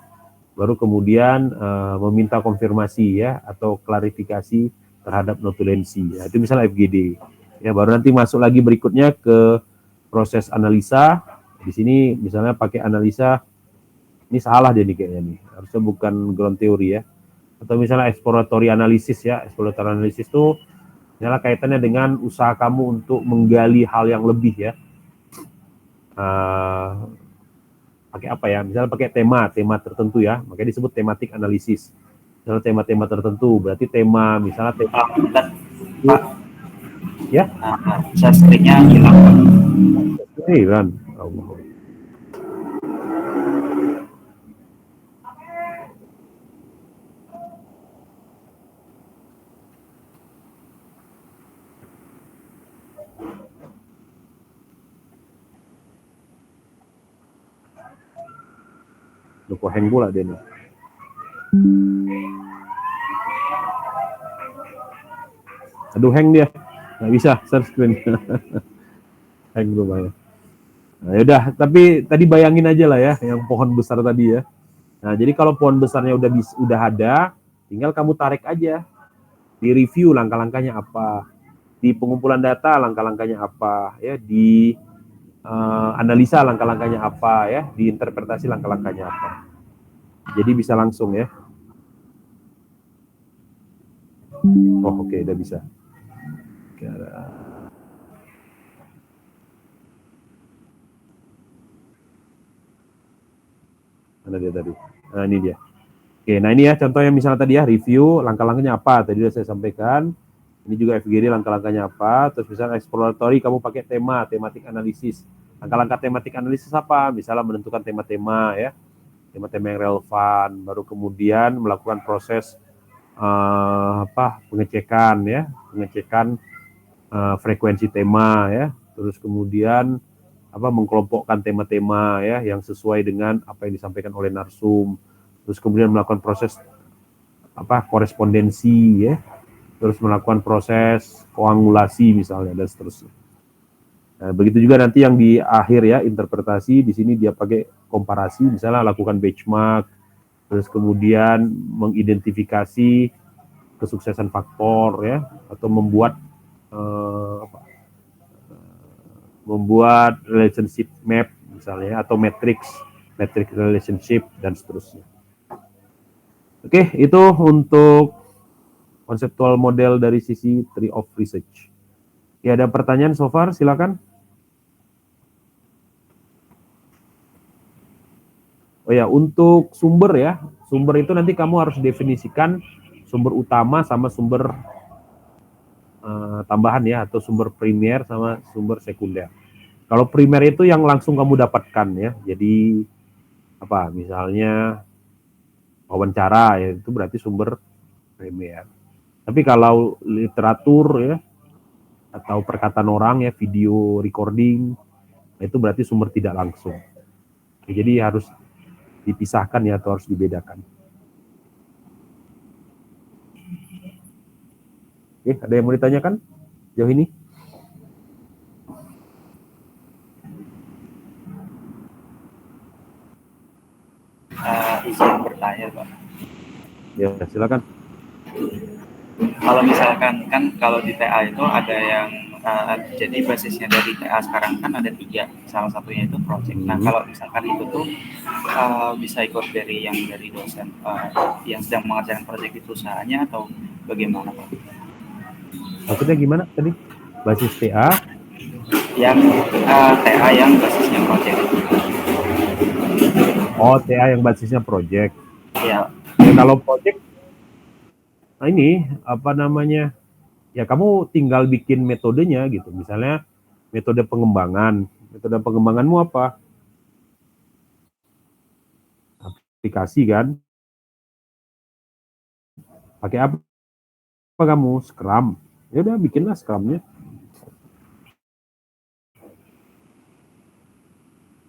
[SPEAKER 1] baru kemudian meminta konfirmasi ya atau klarifikasi terhadap notulensi ya, itu misalnya FGD ya. Baru nanti masuk lagi berikutnya ke proses analisa. Di sini misalnya pakai analisa, ini salah dia nih kayaknya nih, harusnya bukan ground theory ya, atau misalnya exploratory analysis ya. Exploratory analysis itu misalnya kaitannya dengan usaha kamu untuk menggali hal yang lebih ya. Pakai apa ya, misalnya pakai tema tertentu ya, makanya disebut tematik analisis. Misalnya tema-tema tertentu, berarti tema misalnya tema Pak, ya
[SPEAKER 9] Sastrinya hilang.
[SPEAKER 1] Kan Loh, kok hang pula dia nih. Aduh, hang dia. Nggak bisa share screen. Hang lumayan. Nah, yaudah, tapi tadi bayangin aja lah ya, yang pohon besar tadi ya. Nah, jadi kalau pohon besarnya udah ada, tinggal kamu tarik aja. Di review langkah-langkahnya apa, di pengumpulan data langkah-langkahnya apa, ya, di analisa langkah-langkahnya apa, ya, di interpretasi langkah-langkahnya apa. Jadi bisa langsung ya. Oh, oke, udah bisa. Oke, mana dia tadi? Nah, ini dia. Oke, nah ini ya contohnya misalnya tadi ya, review langkah-langkahnya apa, tadi udah saya sampaikan. Ini juga FGD langkah-langkahnya apa, terus misalnya exploratory kamu pakai tema, tematik analisis. Langkah-langkah tematik analisis apa? Misalnya menentukan tema-tema ya, tema-tema yang relevan, baru kemudian melakukan proses pengecekan ya, pengecekan frekuensi tema ya, terus kemudian mengkelompokkan tema-tema ya yang sesuai dengan apa yang disampaikan oleh narsum. Terus kemudian melakukan proses korespondensi ya, terus melakukan proses koangulasi misalnya dan seterusnya. Nah, begitu juga nanti yang di akhir ya, interpretasi, di sini dia pakai komparasi, misalnya lakukan benchmark, terus kemudian mengidentifikasi kesuksesan faktor ya, atau membuat relationship map misalnya, atau matrix relationship dan seterusnya. Oke, itu untuk konseptual model dari sisi tree of research. Ya, ada pertanyaan so far, silakan. Oh ya, untuk sumber ya, sumber itu nanti kamu harus definisikan sumber utama sama sumber tambahan ya, atau sumber primer sama sumber sekunder. Kalau primer itu yang langsung kamu dapatkan ya, jadi misalnya wawancara ya, itu berarti sumber primer. Tapi kalau literatur ya, atau perkataan orang ya, video recording, itu berarti sumber tidak langsung. Jadi harus dipisahkan ya, atau harus dibedakan. Oke, ada yang mau ditanyakan jauh ini?
[SPEAKER 10] Izin bertanya, Pak.
[SPEAKER 1] Ya, silakan.
[SPEAKER 10] Kalau misalkan kan kalau di TA itu ada yang jadi basisnya dari TA sekarang kan ada 3, salah satunya itu project. Nah, kalau misalkan itu tuh bisa ikut dari dosen yang sedang mengerjakan project di perusahaannya atau bagaimana, Pak?
[SPEAKER 1] Maksudnya gimana tadi? Basis TA?
[SPEAKER 10] Yang TA yang basisnya project.
[SPEAKER 1] Oh, TA yang basisnya project.
[SPEAKER 10] Iya.
[SPEAKER 1] Ya, kalau project, nah ini ya kamu tinggal bikin metodenya gitu. Misalnya metode pengembangan. Metode pengembanganmu apa? Aplikasi kan? Pakai apa kamu? Scrum. Ya udah, bikinlah Scrum-nya.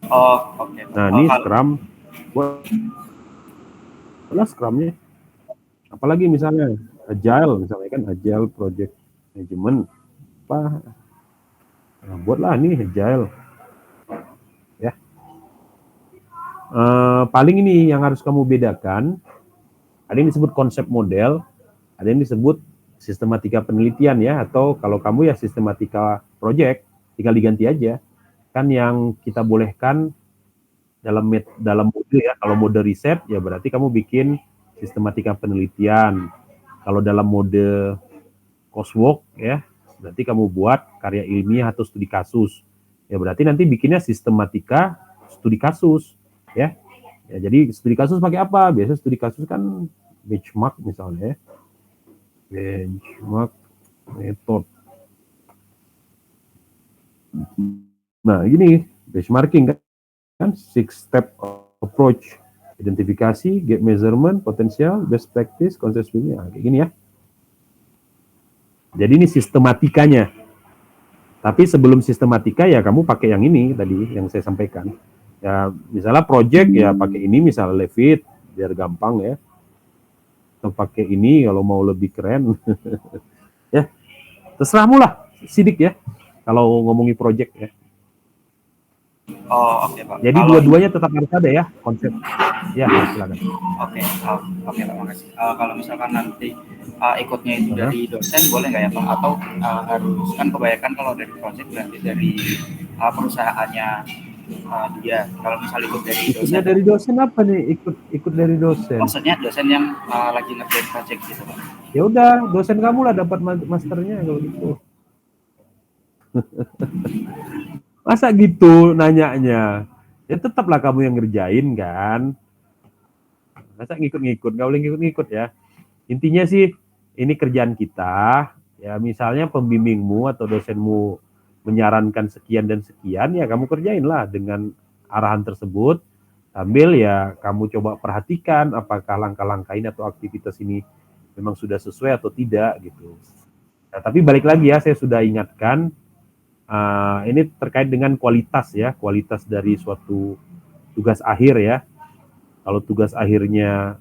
[SPEAKER 10] Oh, oke.
[SPEAKER 1] Nah, ini Scrum. Buatlah Scrum-nya. Apalagi misalnya Agile, misalnya kan Agile Project Management. Nah, buatlah nih Agile. Ya. Paling ini yang harus kamu bedakan. Ada yang disebut konsep model, ada yang disebut sistematika penelitian ya, atau kalau kamu ya sistematika project, tinggal diganti aja. Kan yang kita bolehkan dalam mode ya, kalau mode riset ya berarti kamu bikin sistematika penelitian. Kalau dalam mode coursework ya, berarti kamu buat karya ilmiah atau studi kasus. Ya berarti nanti bikinnya sistematika studi kasus ya. Ya, jadi studi kasus pakai apa? Biasanya studi kasus kan benchmark misalnya ya. Benchmark method. Nah, gini benchmarking kan 6-step approach, identifikasi, gap measurement, potensial, best practice, konsep ini, kayak gini ya. Jadi ini sistematikanya. Tapi sebelum sistematika ya kamu pakai yang ini tadi yang saya sampaikan. Ya misalnya project ya pakai ini misalnya Levit biar gampang ya. Atau pakai ini kalau mau lebih keren. Ya, terserahmu lah, sidik ya. Kalau ngomongi project ya.
[SPEAKER 10] Oh, oke Pak.
[SPEAKER 1] Jadi dua-duanya tetap harus ada ya konsep. Ya, silakan.
[SPEAKER 10] Oke, oke Pak, makasih. Kalau misalkan nanti ikutnya itu dari dosen boleh nggak ya Pak? Atau harus kan kebanyakan kalau dari project berarti dari perusahaannya dia. Kalau misalnya ikut dari dosen.
[SPEAKER 1] Ikutnya dari dosen apa nih? Ikut dari dosen.
[SPEAKER 10] Maksudnya dosen yang lagi ngerjain project gitu Pak.
[SPEAKER 1] Ya udah, dosen kamu lah dapat masternya kalau gitu. Masa gitu nanyanya? Ya tetaplah kamu yang ngerjain kan. Masa ngikut-ngikut, nggak boleh ngikut-ngikut ya. Intinya sih ini kerjaan kita. Ya misalnya pembimbingmu atau dosenmu menyarankan sekian dan sekian, ya kamu kerjain lah dengan arahan tersebut. Sambil ya kamu coba perhatikan apakah langkah-langkah ini atau aktivitas ini memang sudah sesuai atau tidak gitu. Nah, tapi balik lagi ya, saya sudah ingatkan. Ini terkait dengan kualitas ya, kualitas dari suatu tugas akhir ya. Kalau tugas akhirnya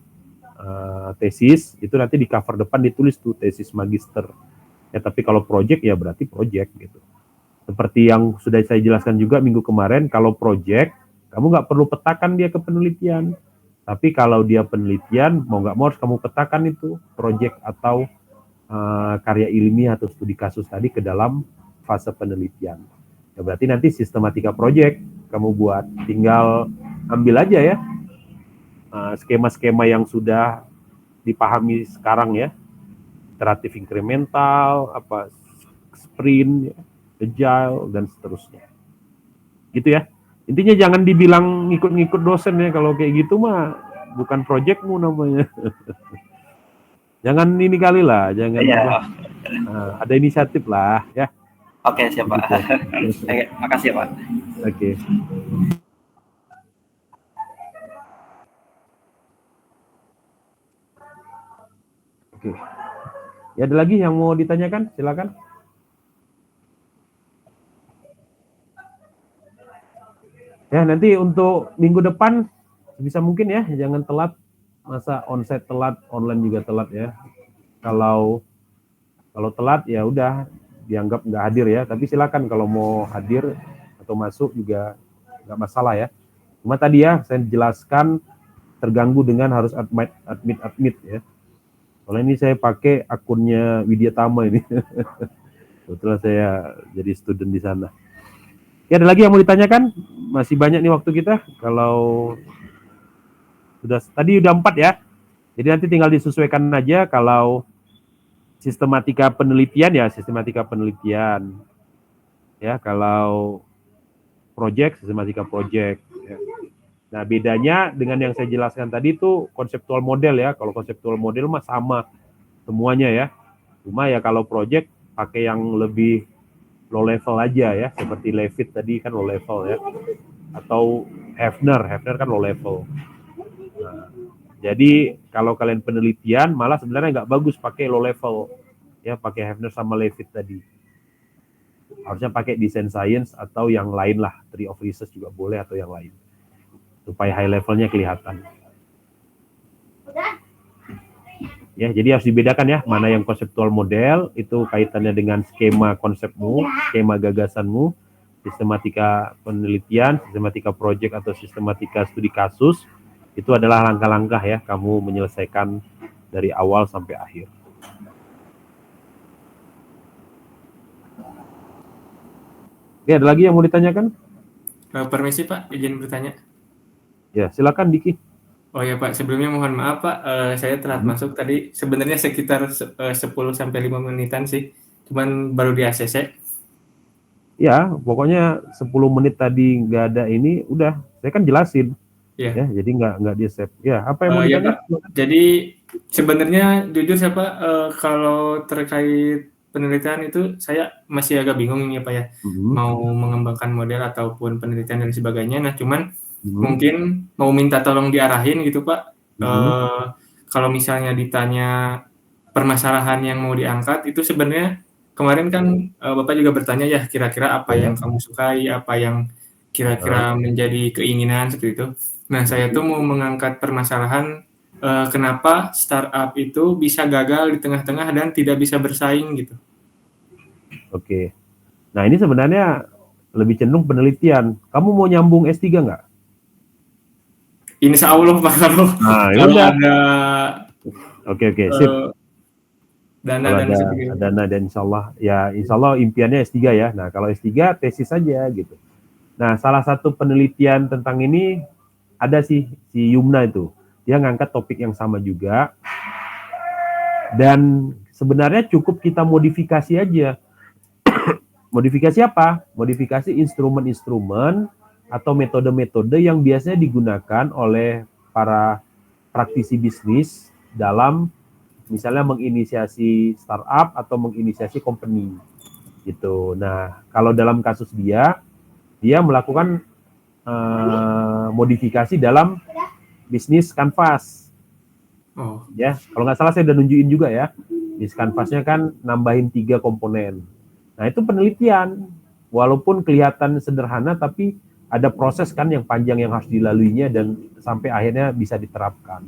[SPEAKER 1] tesis, itu nanti di cover depan ditulis tuh tesis magister. Ya, tapi kalau project ya berarti project gitu. Seperti yang sudah saya jelaskan juga minggu kemarin, kalau project, kamu nggak perlu petakan dia ke penelitian. Tapi kalau dia penelitian, mau nggak mau harus kamu petakan itu project atau karya ilmiah atau studi kasus tadi ke dalam fase penelitian. Ya berarti nanti sistematika project kamu buat, tinggal ambil aja ya skema-skema yang sudah dipahami sekarang ya, iteratif incremental, apa sprint, ya, agile dan seterusnya. Gitu ya. Intinya jangan dibilang ngikut-ngikut dosen ya, kalau kayak gitu mah bukan projectmu namanya. Jangan ini kali lah, jangan ada inisiatif lah ya.
[SPEAKER 10] Oke, siap Pak. Oke, makasih ya Pak.
[SPEAKER 1] Oke. Oke. Ya ada lagi yang mau ditanyakan? Silakan. Ya nanti untuk minggu depan sebisa mungkin ya, jangan telat. Masa onsite telat, online juga telat ya. Kalau telat ya udah dianggap nggak hadir ya, tapi silakan kalau mau hadir atau masuk juga nggak masalah ya. Cuma tadi ya saya jelaskan terganggu dengan harus admit ya. Soalnya ini saya pakai akunnya Widya Tama ini. Kebetulan saya jadi student di sana. Ya ada lagi yang mau ditanyakan? Masih banyak nih waktu kita. Kalau tadi udah 4 ya. Jadi nanti tinggal disesuaikan aja. Kalau sistematika penelitian ya sistematika penelitian ya, kalau project sistematika project ya. Nah bedanya dengan yang saya jelaskan tadi itu konseptual model ya. Kalau konseptual model mah sama semuanya ya, cuma ya kalau project pakai yang lebih low level aja ya, seperti Levit tadi kan low level ya, atau Hefner kan low level. Nah, jadi kalau kalian penelitian malah sebenarnya nggak bagus pakai low level ya, pakai Hefner sama Levit tadi. Harusnya pakai design science atau yang lain lah, tree of research juga boleh atau yang lain, supaya high levelnya kelihatan. Ya, jadi harus dibedakan ya, mana yang konseptual model itu kaitannya dengan skema konsepmu, skema gagasanmu, sistematika penelitian, sistematika project atau sistematika studi kasus. Itu adalah langkah-langkah ya, kamu menyelesaikan dari awal sampai akhir. Oke, ada lagi yang mau ditanyakan?
[SPEAKER 11] Permisi Pak, izin bertanya.
[SPEAKER 1] Ya, silakan Diki.
[SPEAKER 11] Oh ya Pak, sebelumnya mohon maaf Pak, saya telat masuk tadi. Sebenarnya sekitar 10-5 menitan sih, cuman baru di ACC.
[SPEAKER 1] Ya, pokoknya 10 menit tadi nggak ada ini, udah, saya kan jelasin.
[SPEAKER 11] Ya,
[SPEAKER 1] jadi nggak di save. Ya, apa yang mau
[SPEAKER 11] ditanya? Jadi sebenarnya jujur saya Pak, kalau terkait penelitian itu saya masih agak bingung ya Pak ya, mau mengembangkan model ataupun penelitian dan sebagainya. Nah cuman mungkin mau minta tolong diarahin gitu Pak. Kalau misalnya ditanya permasalahan yang mau diangkat itu sebenarnya kemarin kan Bapak juga bertanya ya, kira-kira apa yang kamu sukai, apa yang kira-kira menjadi keinginan seperti itu. Nah, saya tuh mau mengangkat permasalahan kenapa startup itu bisa gagal di tengah-tengah dan tidak bisa bersaing gitu.
[SPEAKER 1] Oke. Nah, ini sebenarnya lebih cenderung penelitian. Kamu mau nyambung S3 nggak?
[SPEAKER 11] Insya Allah Pak, kalau ada
[SPEAKER 1] Oke, sip.
[SPEAKER 11] Dana
[SPEAKER 1] kalau
[SPEAKER 11] dan sebagainya.
[SPEAKER 1] dana dan insya Allah impiannya S3 ya. Nah, kalau S3 tesis saja gitu. Nah, salah satu penelitian tentang ini ada si Yumna itu. Dia ngangkat topik yang sama juga. Dan sebenarnya cukup kita modifikasi aja. Modifikasi apa? Modifikasi instrumen-instrumen atau metode-metode yang biasanya digunakan oleh para praktisi bisnis dalam misalnya menginisiasi startup atau menginisiasi company gitu. Nah, kalau dalam kasus dia melakukan modifikasi dalam bisnis canvas. Ya, kalau nggak salah saya udah nunjukin juga ya. Bisnis canvasnya kan nambahin 3 komponen. Nah, itu penelitian. Walaupun kelihatan sederhana, tapi ada proses kan yang panjang yang harus dilaluinya dan sampai akhirnya bisa diterapkan.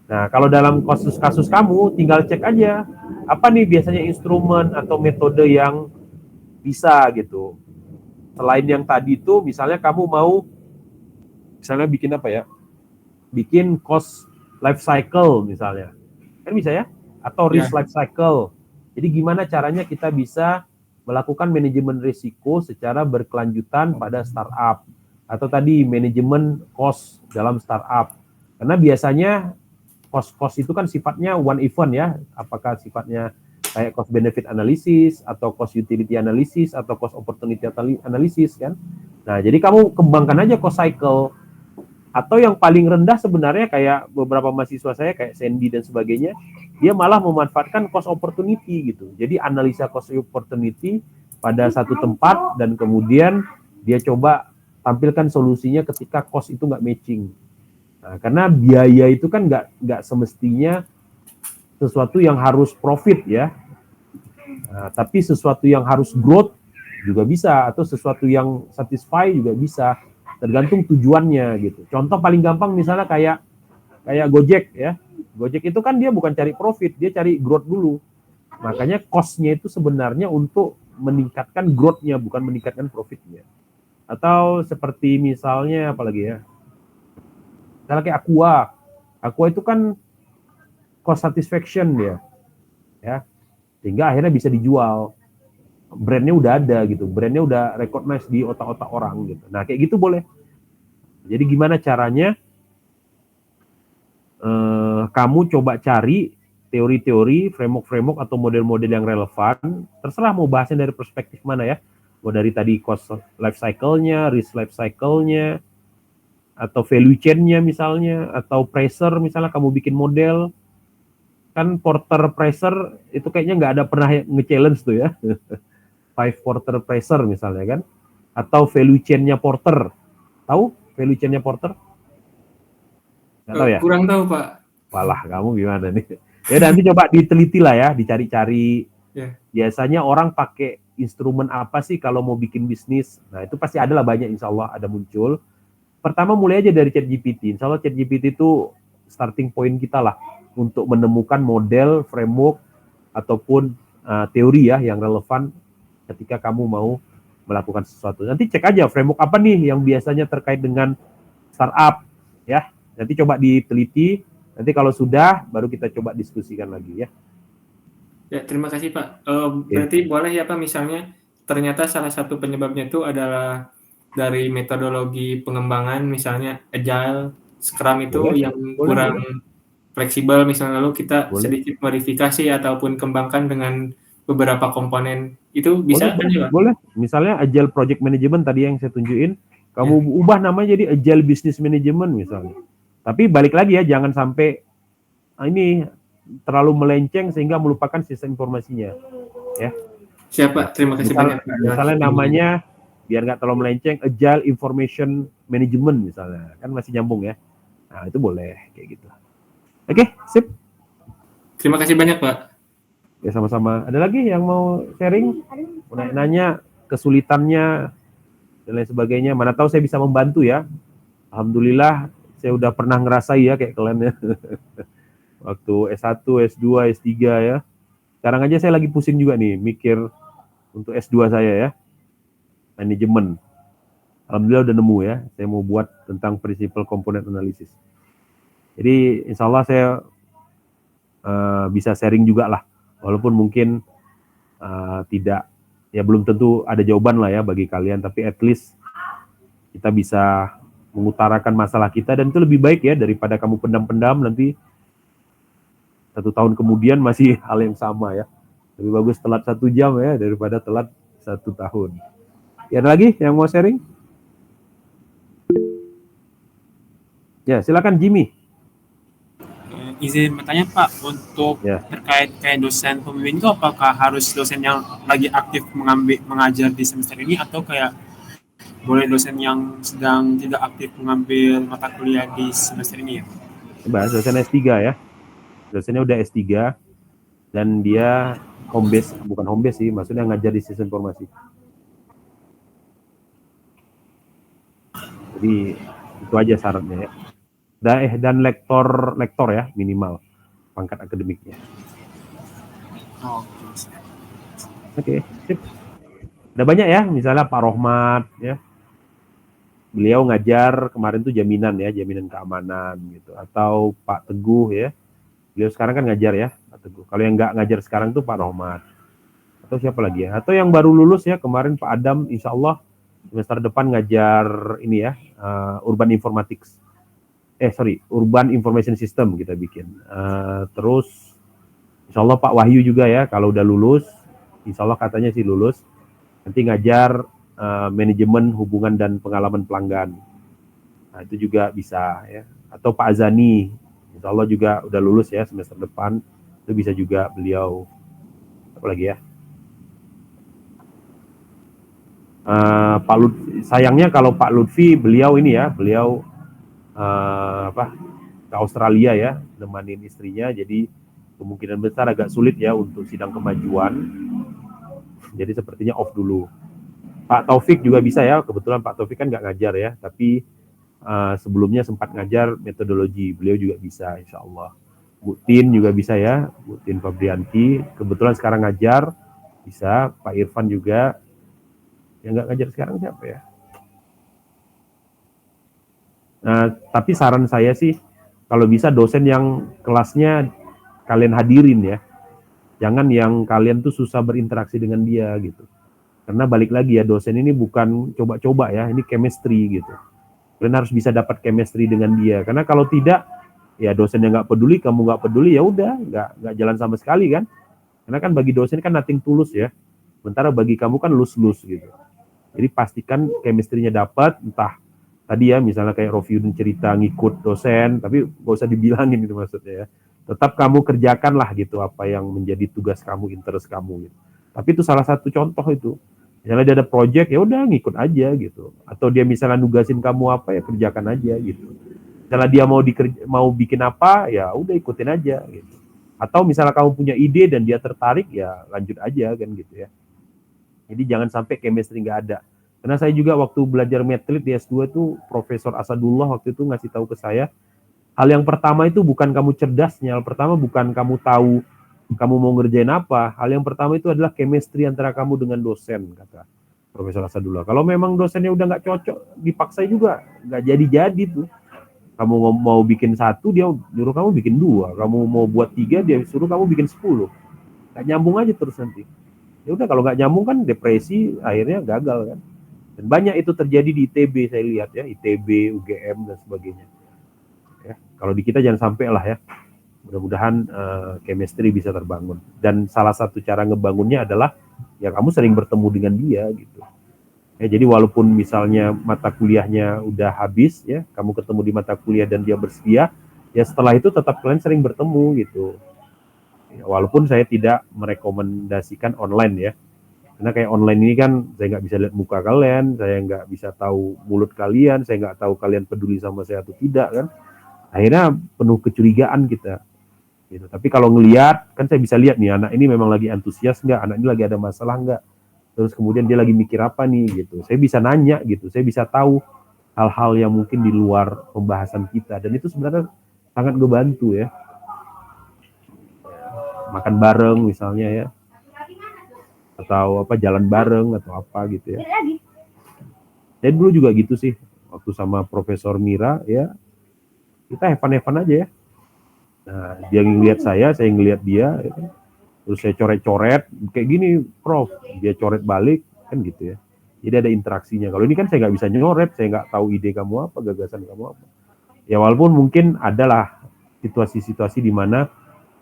[SPEAKER 1] Nah, kalau dalam kasus kamu, tinggal cek aja, apa nih biasanya instrumen atau metode yang bisa gitu. Selain yang tadi itu, misalnya kamu mau, misalnya bikin apa ya, bikin cost life cycle misalnya. Kan bisa ya? Atau risk life cycle. Jadi gimana caranya kita bisa melakukan manajemen risiko secara berkelanjutan pada startup. Atau tadi manajemen cost dalam startup. Karena biasanya cost itu kan sifatnya one event ya. Apakah sifatnya kayak cost benefit analysis atau cost utility analysis atau cost opportunity analysis kan. Nah, jadi kamu kembangkan aja cost cycle. Atau yang paling rendah sebenarnya kayak beberapa mahasiswa saya kayak Sandy dan sebagainya, dia malah memanfaatkan cost opportunity gitu. Jadi analisa cost opportunity pada satu tempat dan kemudian dia coba tampilkan solusinya ketika cost itu nggak matching. Nah, karena biaya itu kan nggak semestinya sesuatu yang harus profit ya. Nah, tapi sesuatu yang harus growth juga bisa atau sesuatu yang satisfy juga bisa. Tergantung tujuannya gitu. Contoh paling gampang misalnya kayak Gojek ya. Gojek itu kan dia bukan cari profit, dia cari growth dulu. Makanya cost-nya itu sebenarnya untuk meningkatkan growth-nya, bukan meningkatkan profit-nya. Atau seperti misalnya apalagi ya. Misalnya kayak Aqua. Aqua itu kan cost satisfaction dia. Ya. Sehingga akhirnya bisa dijual. Brandnya udah ada gitu, brandnya udah recognize di otak-otak orang gitu. Nah kayak gitu boleh. Jadi gimana caranya kamu coba cari teori-teori, framework atau model-model yang relevan. Terserah mau bahasnya dari perspektif mana ya. Mau dari tadi cost life cycle-nya, risk life cycle-nya, atau value chain-nya misalnya, atau pressure misalnya kamu bikin model. Kan Porter pressure itu kayaknya nggak ada pernah nge-challenge tuh ya. 5 Porter pressure misalnya kan, atau value chain-nya Porter. Tahu value chain-nya Porter? Nggak tahu ya?
[SPEAKER 11] Kurang tahu Pak.
[SPEAKER 1] Walah, kamu gimana nih? Ya nanti coba diteliti lah ya, dicari-cari. Biasanya orang pakai instrumen apa sih kalau mau bikin bisnis? Nah itu pasti ada lah banyak, insya Allah ada muncul. Pertama mulai aja dari ChatGPT. Insya Allah ChatGPT itu starting point kita lah untuk menemukan model, framework, ataupun teori ya yang relevan ketika kamu mau melakukan sesuatu. Nanti cek aja framework apa nih yang biasanya terkait dengan startup ya. Nanti coba diteliti. Nanti kalau sudah baru kita coba diskusikan lagi ya.
[SPEAKER 11] Ya, terima kasih Pak. Berarti boleh ya Pak misalnya ternyata salah satu penyebabnya itu adalah dari metodologi pengembangan misalnya agile, Scrum itu yang kurang fleksibel misalnya, lalu kita sedikit modifikasi ataupun kembangkan dengan beberapa komponen itu bisa kan ya?
[SPEAKER 1] Boleh. Misalnya agile project management tadi yang saya tunjukin, kamu ubah namanya jadi agile business management misalnya. Tapi balik lagi ya, jangan sampai ini terlalu melenceng sehingga melupakan sistem informasinya. Ya.
[SPEAKER 11] Siapa? Terima kasih banyak.
[SPEAKER 1] Misalnya namanya biar nggak terlalu melenceng, agile information management misalnya, kan masih nyambung ya. Nah itu boleh kayak gitu. Oke, sip.
[SPEAKER 11] Terima kasih banyak Pak.
[SPEAKER 1] Ya sama-sama. Ada lagi yang mau sharing? Mau nanya kesulitannya dan lain sebagainya. Mana tahu saya bisa membantu ya. Alhamdulillah saya udah pernah ngerasai ya kayak kalian ya. Waktu S1, S2, S3 ya. Sekarang aja saya lagi pusing juga nih mikir untuk S2 saya ya. Manajemen. Alhamdulillah udah nemu ya. Saya mau buat tentang principal component analysis. Jadi insya Allah saya bisa sharing juga lah. Walaupun mungkin tidak, ya belum tentu ada jawaban lah ya bagi kalian, tapi at least kita bisa mengutarakan masalah kita, dan itu lebih baik ya daripada kamu pendam-pendam nanti 1 tahun kemudian masih hal yang sama ya. Lebih bagus telat 1 jam ya daripada telat 1 tahun. Ya, ada lagi yang mau sharing? Ya, silakan Jimmy.
[SPEAKER 12] Izin bertanya Pak, untuk terkait kayak dosen pembimbing itu apakah harus dosen yang lagi aktif mengajar di semester ini, atau kayak boleh dosen yang sedang tidak aktif mengambil mata kuliah di semester ini ya?
[SPEAKER 1] Bahas dosen S3 ya. Dosennya udah S3 dan dia home base, bukan home base sih, maksudnya ngajar di sistem informasi. Jadi itu aja syaratnya ya. Dan lektor ya minimal pangkat akademiknya. Oke, sip. Ada banyak ya, misalnya Pak Rohmat ya. Beliau ngajar kemarin tuh jaminan keamanan gitu, atau Pak Teguh ya. Beliau sekarang kan ngajar ya, Pak Teguh. Kalau yang nggak ngajar sekarang tuh Pak Rohmat. Atau siapa lagi ya? Atau yang baru lulus ya kemarin Pak Adam, insya Allah semester depan ngajar ini ya, Urban Information System kita bikin. Terus insya Allah Pak Wahyu juga ya, kalau udah lulus, insya Allah katanya sih lulus, nanti ngajar manajemen hubungan dan pengalaman pelanggan. Nah itu juga bisa ya. Atau Pak Azani, insya Allah juga udah lulus ya semester depan, itu bisa juga beliau. Apa lagi ya? Pak Lutfi, sayangnya kalau Pak Lutfi beliau ke Australia ya, nemanin istrinya, jadi kemungkinan besar agak sulit ya untuk sidang kemajuan. Jadi sepertinya off dulu. Pak Taufik juga bisa ya, kebetulan Pak Taufik kan nggak ngajar ya, tapi sebelumnya sempat ngajar metodologi, beliau juga bisa insya Allah. Bu Tin juga bisa ya, Bu Tin Fabrianti, kebetulan sekarang ngajar, bisa. Pak Irfan juga, yang nggak ngajar sekarang siapa ya? Nah, tapi saran saya sih, kalau bisa dosen yang kelasnya kalian hadirin ya, jangan yang kalian tuh susah berinteraksi dengan dia gitu. Karena balik lagi ya, dosen ini bukan coba-coba ya, ini chemistry gitu. Kalian harus bisa dapat chemistry dengan dia. Karena kalau tidak, ya dosen yang nggak peduli, kamu nggak peduli, ya udah nggak jalan sama sekali kan. Karena kan bagi dosen kan nothing tulus ya. Sementara bagi kamu kan lus-lus gitu. Jadi pastikan chemistry-nya dapat, entah tadi ya misalnya kayak Rofiudin cerita ngikut dosen, tapi nggak usah dibilangin itu maksudnya ya. Tetap kamu kerjakan lah gitu apa yang menjadi tugas kamu, interest kamu gitu. Tapi itu salah satu contoh itu. Misalnya dia ada project, ya udah ngikut aja gitu. Atau dia misalnya nugasin kamu apa, ya kerjakan aja gitu. Misalnya dia mau bikin apa, ya udah ikutin aja gitu. Atau misalnya kamu punya ide dan dia tertarik, ya lanjut aja kan gitu ya. Jadi jangan sampai chemistry nggak ada. Karena saya juga waktu belajar Medlit di S2 itu Profesor Asadullah waktu itu ngasih tahu ke saya, hal yang pertama itu bukan kamu cerdasnya, hal pertama bukan kamu tahu kamu mau ngerjain apa, hal yang pertama itu adalah chemistry antara kamu dengan dosen, kata Profesor Asadullah. Kalau memang dosennya udah nggak cocok, dipaksa juga nggak jadi tuh. Kamu mau bikin 1, dia nyuruh kamu bikin 2. Kamu mau buat 3, dia suruh kamu bikin 10. Nggak nyambung aja terus nanti. Ya udah, kalau nggak nyambung kan depresi, akhirnya gagal kan. Dan banyak itu terjadi di ITB, saya lihat ya, ITB, UGM dan sebagainya. Ya, kalau di kita jangan sampai lah ya. Mudah-mudahan chemistry bisa terbangun. Dan salah satu cara ngebangunnya adalah ya kamu sering bertemu dengan dia gitu. Ya, jadi walaupun misalnya mata kuliahnya udah habis ya, kamu ketemu di mata kuliah dan dia bersedia, ya setelah itu tetap kalian sering bertemu gitu. Ya, walaupun saya tidak merekomendasikan online ya. Karena kayak online ini kan saya nggak bisa lihat muka kalian, saya nggak bisa tahu mulut kalian, saya nggak tahu kalian peduli sama saya atau tidak kan. Akhirnya penuh kecurigaan kita. Gitu. Tapi kalau ngelihat, kan saya bisa lihat nih anak ini memang lagi antusias nggak, anak ini lagi ada masalah nggak, terus kemudian dia lagi mikir apa nih gitu. Saya bisa nanya gitu, saya bisa tahu hal-hal yang mungkin di luar pembahasan kita, dan itu sebenarnya sangat ngebantu ya. Makan bareng misalnya ya, atau apa jalan bareng atau apa gitu ya. Dan dulu juga gitu sih, waktu sama Profesor Mira ya, kita have-fun aja ya. Nah, dia ngelihat saya ngelihat dia, ya. Terus saya coret-coret, kayak gini Prof, dia coret balik, kan gitu ya. Jadi ada interaksinya. Kalau ini kan saya nggak bisa nyoret, saya nggak tahu ide kamu apa, gagasan kamu apa. Ya walaupun mungkin adalah situasi-situasi di mana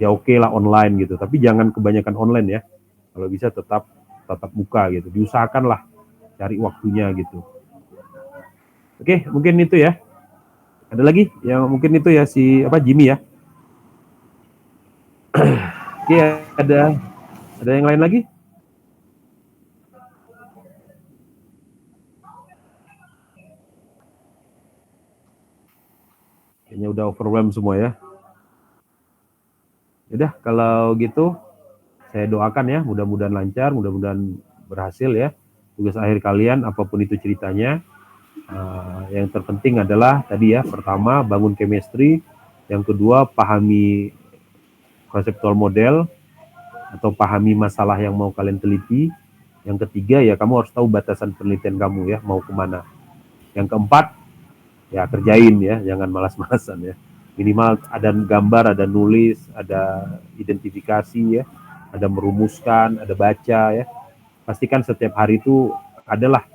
[SPEAKER 1] ya oke lah online gitu, tapi jangan kebanyakan online ya. Kalau bisa tetap muka gitu, diusahakanlah cari waktunya gitu. Oke, mungkin itu ya. Ada lagi yang mungkin itu ya si Jimmy ya. Oke, ada yang lain lagi? Kayaknya udah overwhelmed semua ya. Udah, kalau gitu saya doakan ya, mudah-mudahan lancar, mudah-mudahan berhasil ya tugas akhir kalian, apapun itu ceritanya. Yang terpenting adalah tadi ya, pertama bangun chemistry, yang kedua pahami konseptual model atau pahami masalah yang mau kalian teliti, yang ketiga ya kamu harus tahu batasan penelitian kamu ya, mau kemana. Yang keempat ya kerjain ya, jangan malas-malasan ya. Minimal ada gambar, ada nulis, ada identifikasi ya, ada merumuskan, ada baca ya. Pastikan setiap hari itu adalah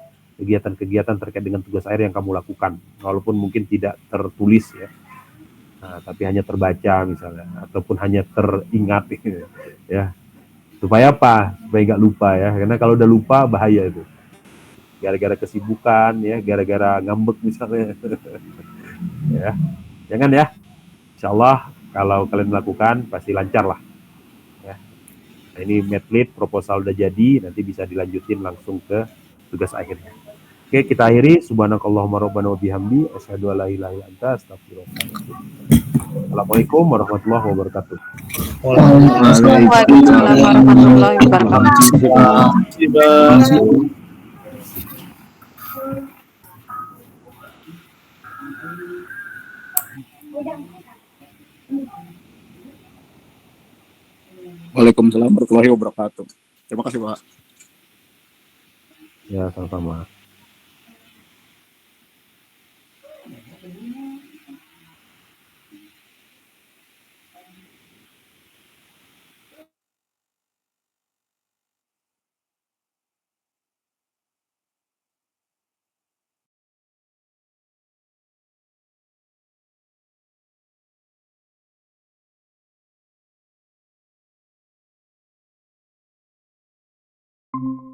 [SPEAKER 1] kegiatan-kegiatan terkait dengan tugas akhir yang kamu lakukan, walaupun mungkin tidak tertulis ya. Nah, tapi hanya terbaca misalnya, ataupun hanya teringat ya. Supaya apa? Supaya nggak lupa ya, karena kalau udah lupa bahaya itu. Gara-gara kesibukan ya, gara-gara ngambek misalnya. Ya, jangan ya. Insya Allah kalau kalian melakukan pasti lancar lah. Ya. Nah, ini medlead proposal udah jadi, nanti bisa dilanjutin langsung ke tugas akhirnya. Oke, kita akhiri. Subhanakallahumma rabbana wa bihamdi, asyhadu an la ilaha illa anta, astaghfiruka. Assalamualaikum warahmatullahi wabarakatuh.
[SPEAKER 8] Waalaikumsalam warahmatullahi wabarakatuh.
[SPEAKER 13] Waalaikumsalam warahmatullahi wabarakatuh. Terima kasih, Pak.
[SPEAKER 1] Ya, sama-sama.
[SPEAKER 14] Thank you.